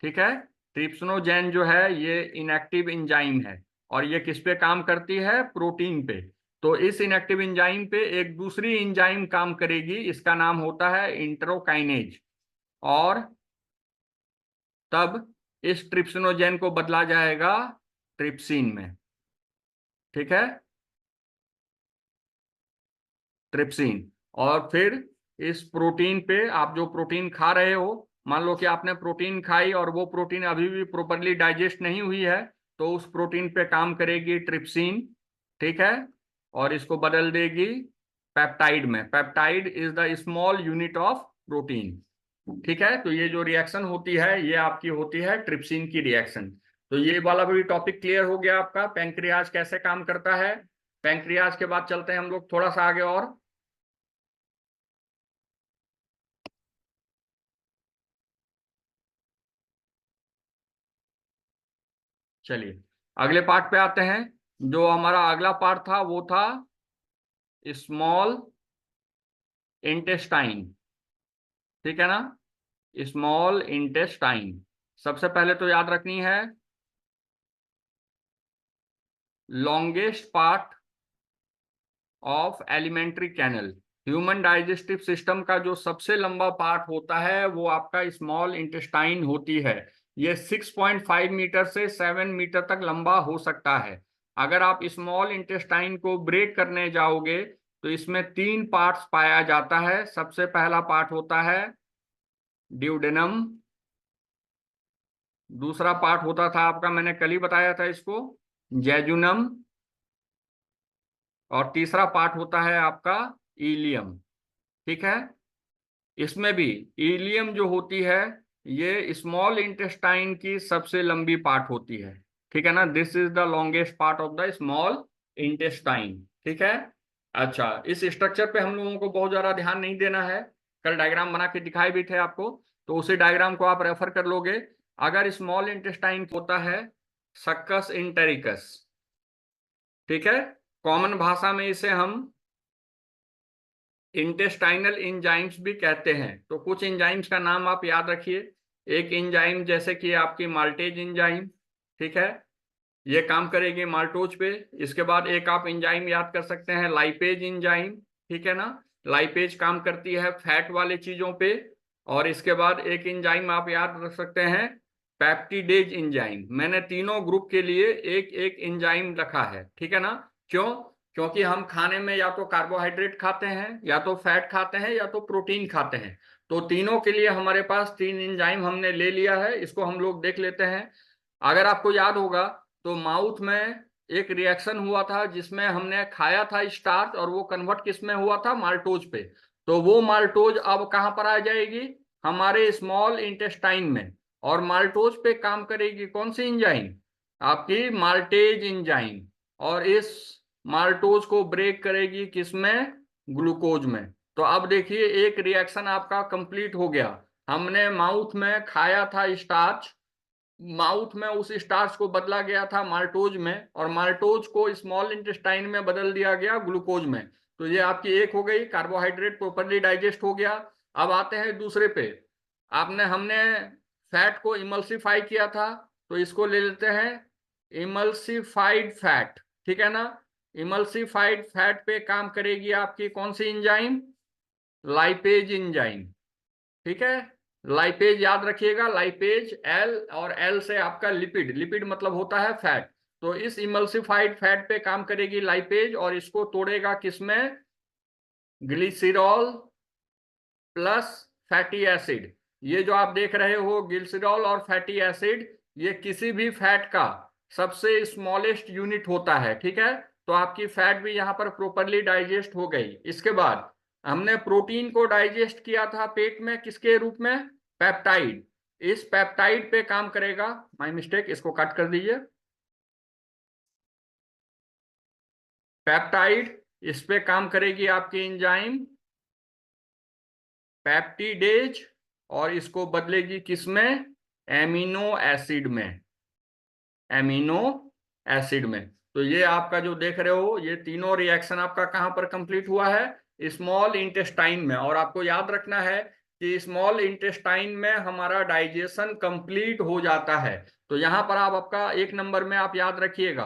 ठीक है। ट्रिप्सिनोजेन जो है ये इनएक्टिव एंजाइम है, और ये किस पे काम करती है, प्रोटीन पे। तो इस इनएक्टिव एंजाइम पे एक दूसरी एंजाइम काम करेगी, इसका नाम होता है इंटरोकाइनेज, और तब इस ट्रिप्सिनोजेन को बदला जाएगा ट्रिप्सिन में, ठीक है, ट्रिप्सिन। और फिर इस प्रोटीन पे, आप जो प्रोटीन खा रहे हो, मान लो कि आपने प्रोटीन खाई और वो प्रोटीन अभी भी प्रॉपरली डाइजेस्ट नहीं हुई है, तो उस प्रोटीन पे काम करेगी ट्रिप्सिन, ठीक है, और इसको बदल देगी पेप्टाइड में। Peptide is the small unit of protein, ठीक है। तो ये जो रिएक्शन होती है ये आपकी होती है ट्रिप्सिन की रिएक्शन। तो ये वाला भी टॉपिक क्लियर हो गया आपका, पैंक्रियाज कैसे काम करता है। पैंक्रियाज के बाद चलते हैं हम लोग थोड़ा सा आगे और। चलिए अगले पार्ट पे आते हैं। जो हमारा अगला पार्ट था वो था स्मॉल इंटेस्टाइन, ठीक है ना, स्मॉल इंटेस्टाइन। सबसे पहले तो याद रखनी है, longest part of alimentary canal, human digestive system का जो सबसे लंबा पार्ट होता है वो आपका स्मॉल इंटेस्टाइन होती है। ये 6.5 मीटर से 7 मीटर तक लंबा हो सकता है। अगर आप स्मॉल इंटेस्टाइन को ब्रेक करने जाओगे तो इसमें 3 पार्ट्स पाया जाता है। सबसे पहला पार्ट होता है ड्यूडेनम, दूसरा पार्ट होता था आपका, मैंने कल ही बताया था इसको, जेजुनम, और तीसरा पार्ट होता है आपका इलियम, ठीक है। इसमें भी इलियम जो होती है ये स्मॉल इंटेस्टाइन की सबसे लंबी पार्ट होती है, ठीक है ना। This is the longest part of the small intestine, ठीक है। अच्छा, इस स्ट्रक्चर पे हम लोगों को बहुत ज्यादा ध्यान नहीं देना है, कल डायग्राम बना के दिखाए भी थे आपको, तो उसी डायग्राम को आप रेफर कर लोगे। अगर स्मॉल इंटेस्टाइन होता है सक्कस इंटेरिकस, ठीक है, कॉमन भाषा में इसे हम इंटेस्टाइनल एंजाइम्स भी कहते हैं। तो कुछ एंजाइम्स का नाम आप याद रखिए। एक एंजाइम जैसे कि आपकी माल्टेज एंजाइम, ठीक है, ये काम करेगी माल्टोज पे। इसके बाद एक आप एंजाइम याद कर सकते हैं लाइपेज एंजाइम, ठीक है ना, लाइपेज काम करती है फैट वाले चीजों पे। और इसके बाद एक एंजाइम आप याद रख सकते हैं पेप्टिडेज एंजाइम। मैंने तीनों ग्रुप के लिए एक एक एंजाइम रखा है, ठीक है ना। क्यों? क्योंकि हम खाने में या तो कार्बोहाइड्रेट खाते हैं, या तो फैट खाते हैं, या तो प्रोटीन खाते हैं। तो तीनों के लिए हमारे पास 3 एंजाइम हमने ले लिया है, इसको हम लोग देख लेते हैं। अगर आपको याद होगा तो माउथ में एक रिएक्शन हुआ था जिसमें हमने खाया था स्टार्च, और वो कन्वर्ट किस में हुआ था, माल्टोज पे। तो वो माल्टोज अब कहाँ पर आ जाएगी, हमारे स्मॉल इंटेस्टाइन में। और माल्टोज पे काम करेगी कौन सी एंजाइम, आपकी माल्टेज एंजाइम। और इस माल्टोज को ब्रेक करेगी किसमें, ग्लूकोज में। तो अब देखिए एक रिएक्शन आपका कंप्लीट हो गया। हमने माउथ में खाया था स्टार्च, माउथ में उस स्टार्च को बदला गया था माल्टोज में, और माल्टोज को स्मॉल इंटेस्टाइन में बदल दिया गया ग्लूकोज में। तो ये आपकी एक हो गई, कार्बोहाइड्रेट प्रॉपरली डाइजेस्ट हो गया। अब आते हैं दूसरे पे। हमने फैट को इमल्सिफाई किया था, तो इसको ले लेते हैं इमल्सिफाइड फैट, ठीक है ना। इमल्सिफाइड फैट पे काम करेगी आपकी कौन सी एंजाइम? Lipase enzyme. ठीक है, लाइपेज याद रखिएगा, लाइपेज एल, और एल से आपका लिपिड, लिपिड मतलब होता है फैट। तो इस इमल्सिफाइड फैट पे काम करेगी लाइपेज, और इसको तोड़ेगा किसमें? Glycerol plus fatty acid. ये जो आप देख रहे हो ग्लिसरॉल और फैटी एसिड, ये किसी भी फैट का सबसे स्मॉलेस्ट यूनिट होता है। ठीक है, तो आपकी फैट भी यहाँ पर प्रॉपरली डाइजेस्ट हो गई। इसके बाद हमने प्रोटीन को डाइजेस्ट किया था पेट में, किसके रूप में? पेप्टाइड। इस पेप्टाइड पे काम करेगा, माय मिस्टेक, इसको कट कर दीजिए, पेप्टाइड, इस पे काम करेगी आपकी एंजाइम पेप्टिडेज, और इसको बदलेगी किसमें? एमिनो एसिड में, एमिनो एसिड में। तो ये आपका जो देख रहे हो, ये तीनों रिएक्शन आपका कहां पर कंप्लीट हुआ है? स्मॉल इंटेस्टाइन में। और आपको याद रखना है कि स्मॉल इंटेस्टाइन में हमारा डाइजेशन कंप्लीट हो जाता है। तो यहां पर आप आपका एक नंबर में आप याद रखिएगा,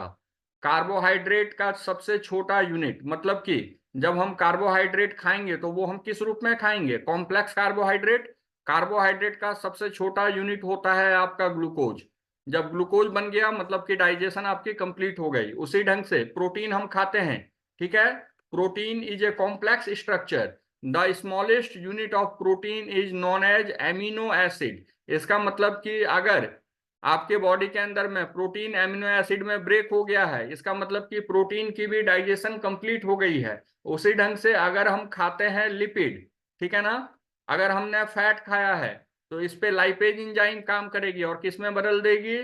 कार्बोहाइड्रेट का सबसे छोटा यूनिट, मतलब कि जब हम कार्बोहाइड्रेट खाएंगे तो वो हम किस रूप में खाएंगे? Complex carbohydrate. कार्बोहाइड्रेट का सबसे छोटा यूनिट होता है आपका ग्लूकोज। जब ग्लूकोज बन गया मतलब कि डाइजेशन आपकी कंप्लीट हो गई। उसी ढंग से प्रोटीन हम खाते हैं, ठीक है, protein is a complex structure, the smallest unit of protein is known as amino acid. इसका मतलब कि अगर आपके बॉडी के अंदर में प्रोटीन एमिनो एसिड में ब्रेक हो गया है, इसका मतलब कि प्रोटीन की भी डाइजेशन कंप्लीट हो गई है। उसी ढंग से अगर हम खाते हैं लिपिड, ठीक है ना, अगर हमने फैट खाया है तो इस पे लाइपेज एंजाइम काम करेगी और किस में बदल देगी?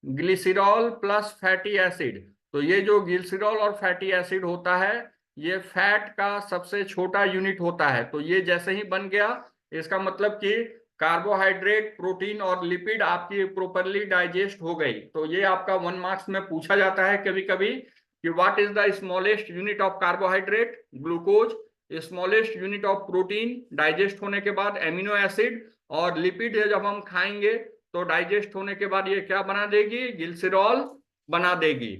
Glycerol plus fatty acid. तो ये जो ग्लिसरॉल और फैटी एसिड होता है, ये फैट का सबसे छोटा यूनिट होता है। तो ये जैसे ही बन गया, इसका मतलब कि कार्बोहाइड्रेट, प्रोटीन और लिपिड आपकी प्रॉपरली डाइजेस्ट हो गई। तो ये आपका 1 मार्क्स में पूछा जाता है कभी कभी कि what is the smallest unit of carbohydrate? Glucose. Smallest unit of protein digest होने के बाद एमिनो एसिड, और लिपिड जब हम खाएंगे तो डाइजेस्ट होने के बाद ये क्या बना देगी? ग्लिसरॉल बना देगी।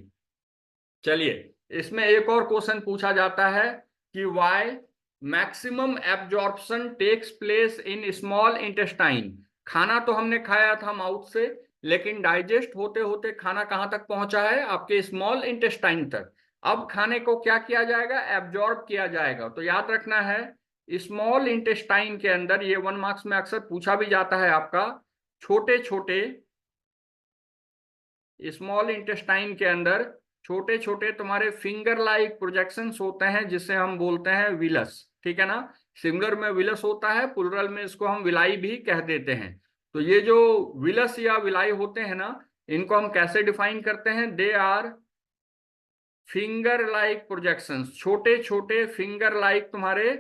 चलिए, इसमें एक और क्वेश्चन पूछा जाता है कि why maximum absorption takes place in small intestine. खाना तो हमने खाया था माउथ से, लेकिन डाइजेस्ट होते होते खाना कहां तक पहुंचा है? आपके स्मॉल इंटेस्टाइन तक। अब खाने को क्या किया जाएगा? एब्जॉर्ब किया जाएगा। तो याद रखना है, स्मॉल इंटेस्टाइन के अंदर, ये 1 मार्क्स में अक्सर पूछा भी जाता है आपका, छोटे छोटे स्मॉल इंटेस्टाइन के अंदर छोटे छोटे तुम्हारे फिंगर लाइक प्रोजेक्शंस होते हैं, जिसे हम बोलते हैं विलस। ठीक है ना, सिंगुलर में विलस होता है, प्लुरल में इसको हम विलाई भी कह देते हैं। तो ये जो विलस या विलाई होते हैं ना, इनको हम कैसे डिफाइन करते हैं? They are finger like projections. छोटे छोटे फिंगर लाइक तुम्हारे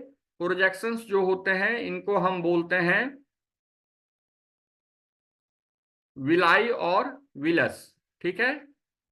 प्रोजेक्शंस जो होते हैं, इनको हम बोलते हैं विलाई और विलस। ठीक है,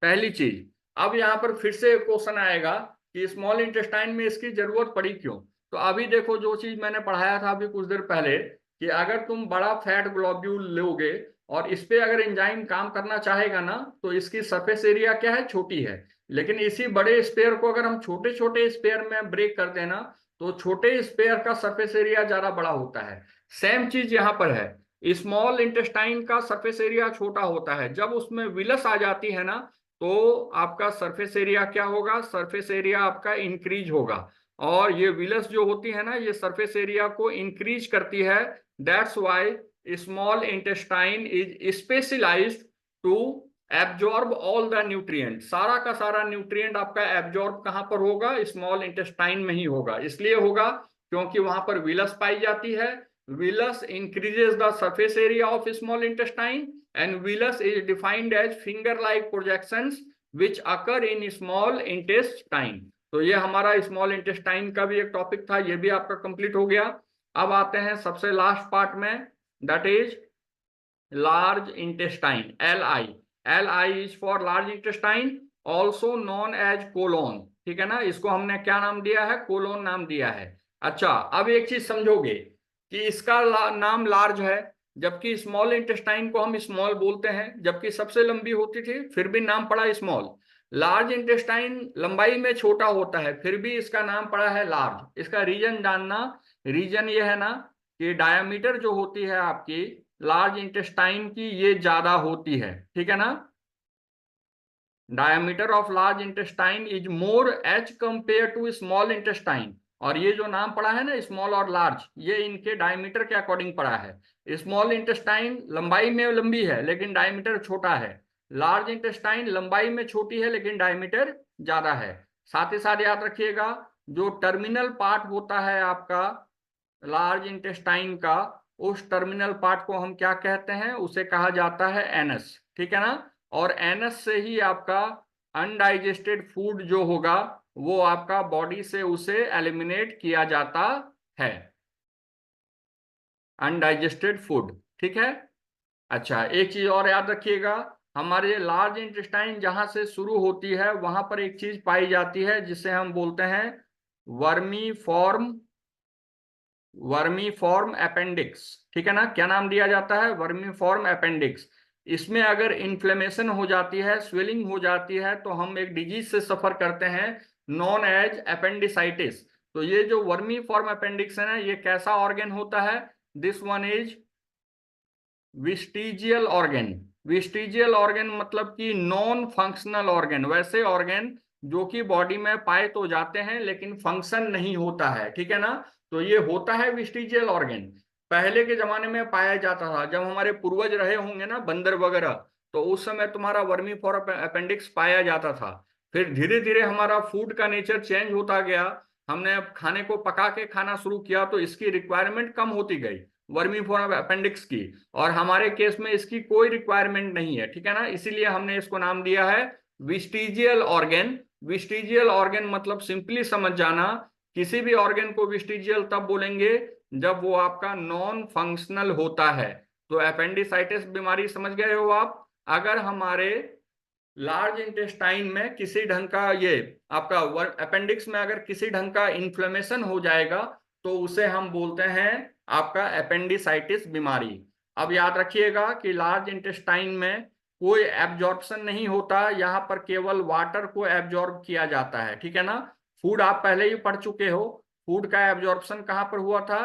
पहली चीज। अब यहां पर फिर से क्वेश्चन आएगा कि स्मॉल इंटेस्टाइन में इसकी जरूरत पड़ी क्यों? तो अभी देखो, जो चीज मैंने पढ़ाया था अभी कुछ देर पहले, कि अगर तुम बड़ा फैट ग्लोब्यूल लोगे और इस पे अगर एंजाइम काम करना चाहेगा ना, तो इसकी सरफेस एरिया क्या है? छोटी है। लेकिन इसी बड़े स्पेयर को अगर हम छोटे छोटे स्पेयर में ब्रेक कर देना, तो छोटे स्पेयर का सरफेस एरिया ज्यादा बड़ा होता है। सेम चीज यहां पर है, स्मॉल इंटेस्टाइन का सरफेस एरिया छोटा होता है। जब उसमें विलस आ जाती है ना, तो आपका सरफेस एरिया क्या होगा? सरफेस एरिया आपका इंक्रीज होगा। और ये विलस जो होती है ना, ये सरफेस एरिया को इंक्रीज करती है। That's why small intestine is specialised to absorb all the nutrient. सारा का सारा न्यूट्रिएंट आपका एब्जॉर्ब कहां पर होगा? स्मॉल इंटेस्टाइन में ही होगा। इसलिए होगा क्योंकि वहां पर विलस पाई जाती है। Villus increases the surface area of small intestine, and villus is defined as finger-like projections which occur in small intestine. तो ये हमारा स्मॉल इंटेस्टाइन का भी एक टॉपिक था, ये भी आपका कंप्लीट हो गया। अब आते हैं सबसे लास्ट पार्ट में, that is large intestine, L I. L I is for large intestine, also known as colon. ठीक है ना, इसको हमने क्या नाम दिया है? कोलोन नाम दिया है। अच्छा, अब एक चीज समझोगे कि इसका नाम लार्ज है, जबकि स्मॉल इंटेस्टाइन को हम स्मॉल बोलते हैं, जबकि सबसे लंबी होती थी फिर भी नाम पड़ा स्मॉल। लार्ज इंटेस्टाइन लंबाई में छोटा होता है, फिर भी इसका नाम पड़ा है लार्ज। इसका रीजन जानना, रीजन ये है ना कि डायमीटर जो होती है आपकी लार्ज इंटेस्टाइन की ये ज्यादा होती है, ठीक है ना। Diameter of large intestine is more as compare to small intestine. और ये जो नाम पड़ा है ना स्मॉल और लार्ज, ये इनके डायमीटर के अकॉर्डिंग पड़ा है। स्मॉल इंटेस्टाइन लंबाई में लंबी है लेकिन डायमीटर छोटा है, लार्ज इंटेस्टाइन लंबाई में छोटी है लेकिन डायमीटर ज्यादा है। साथ ही साथ याद रखिएगा, जो टर्मिनल पार्ट होता है आपका लार्ज इंटेस्टाइन का, उस टर्मिनल पार्ट को हम क्या कहते हैं, उसे कहा जाता है एनस, ठीक है ना। और एनस से ही आपका अनडाइजेस्टेड फूड जो होगा वो आपका बॉडी से उसे एलिमिनेट किया जाता है, अनडाइजेस्टेड फूड, ठीक है। अच्छा, एक चीज और याद रखिएगा, हमारे लार्ज इंटेस्टाइन जहां से शुरू होती है वहां पर एक चीज पाई जाती है जिसे हम बोलते हैं vermi form, vermi form appendix, ठीक है ना। क्या नाम दिया जाता है, वर्मी फॉर्म अपेंडिक्स। इसमें अगर इन्फ्लेमेशन हो जाती है, स्वेलिंग हो जाती है, तो हम एक डिजीज से सफर करते हैं नॉन एज अपेंडिसाइटिस। तो ये जो वर्मी फॉर्म अपेंडिक्स है ना, ये कैसा ऑर्गेन होता है, this one is vestigial organ. Vestigial organ मतलब कि नॉन फंक्शनल ऑर्गेन, वैसे ऑर्गेन जो कि बॉडी में पाए तो जाते हैं लेकिन फंक्शन नहीं होता है, ठीक है ना। तो ये होता है विस्टीजियल ऑर्गेन। पहले के जमाने में पाया जाता था, जब हमारे पूर्वज रहे होंगे ना बंदर वगैरह, तो उस समय तुम्हारा वर्मी फॉर अपेंडिक्स पाया जाता था। फिर धीरे धीरे हमारा फूड का नेचर चेंज होता गया, हमने अब खाने को पका के खाना शुरू किया तो इसकी रिक्वायरमेंट कम होती गई वर्मी फॉर अपेंडिक्स की। और हमारे केस में इसकी कोई रिक्वायरमेंट नहीं है, ठीक है ना, इसीलिए हमने इसको नाम दिया है विस्टीजियल ऑर्गेन। विस्टीजियल ऑर्गेन मतलब सिंपली समझ जाना, किसी भी ऑर्गेन को विस्टीजियल तब बोलेंगे जब वो आपका नॉन फंक्शनल होता है। तो अपेंडिसाइटिस बीमारी समझ गए हो आप। अगर हमारे लार्ज इंटेस्टाइन में किसी ढंग का ये आपका अपेंडिक्स में अगर किसी ढंग का इन्फ्लेमेशन हो जाएगा तो उसे हम बोलते हैं आपका अपेंडिसाइटिस बीमारी। अब याद रखिएगा कि लार्ज इंटेस्टाइन में कोई एब्जॉर्प्शन नहीं होता, यहाँ पर केवल वाटर को एब्जॉर्ब किया जाता है, ठीक है ना। फूड आप पहले ही पढ़ चुके हो, फूड का एब्जॉर्प्शन कहाँ पर हुआ था,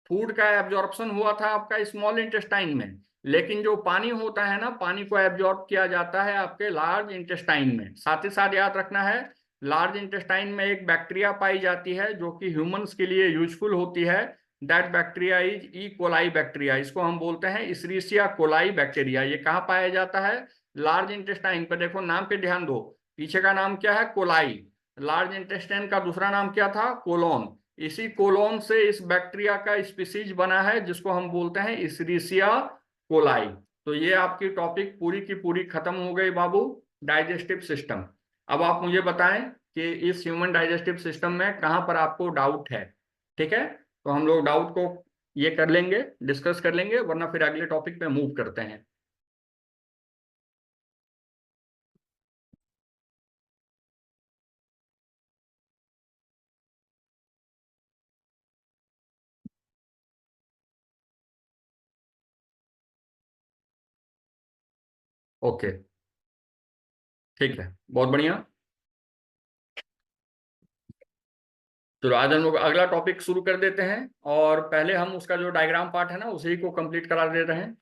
फूड का एब्जॉर्प्शन हुआ था आपका स्मॉल इंटेस्टाइन में, लेकिन जो पानी होता है ना, पानी को एब्जॉर्ब किया जाता है आपके लार्ज इंटेस्टाइन में। साथ ही साथ याद रखना है, लार्ज इंटेस्टाइन में एक बैक्टीरिया पाई जाती है जो कि ह्यूमंस के लिए यूजफुल होती है। That bacteria is E coli bacteria, इसको हम बोलते हैं इशरिशिया कोलाई बैक्टीरिया। ये कहाँ पाया जाता है, लार्ज इंटेस्टाइन पर। देखो नाम पे ध्यान दो, पीछे का नाम क्या है, कोलाई। लार्ज इंटेस्टाइन का दूसरा नाम क्या था, कोलोन। इसी कोलोन से इस बैक्टीरिया का स्पीसीज बना है जिसको हम बोलते हैं इशरिशिया कोलाई। तो ये आपकी टॉपिक पूरी की पूरी खत्म हो गई बाबू, डाइजेस्टिव सिस्टम। अब आप मुझे बताएं कि इस ह्यूमन डाइजेस्टिव सिस्टम में कहां पर आपको डाउट है, ठीक है। तो हम लोग डाउट को ये कर लेंगे, डिस्कस कर लेंगे, वरना फिर अगले टॉपिक पे मूव करते हैं। ओके, ठीक है, बहुत बढ़िया। चलो आज हम लोग अगला टॉपिक शुरू कर देते हैं, और पहले हम उसका जो डायग्राम पार्ट है ना उसी को कंप्लीट करा दे रहे हैं।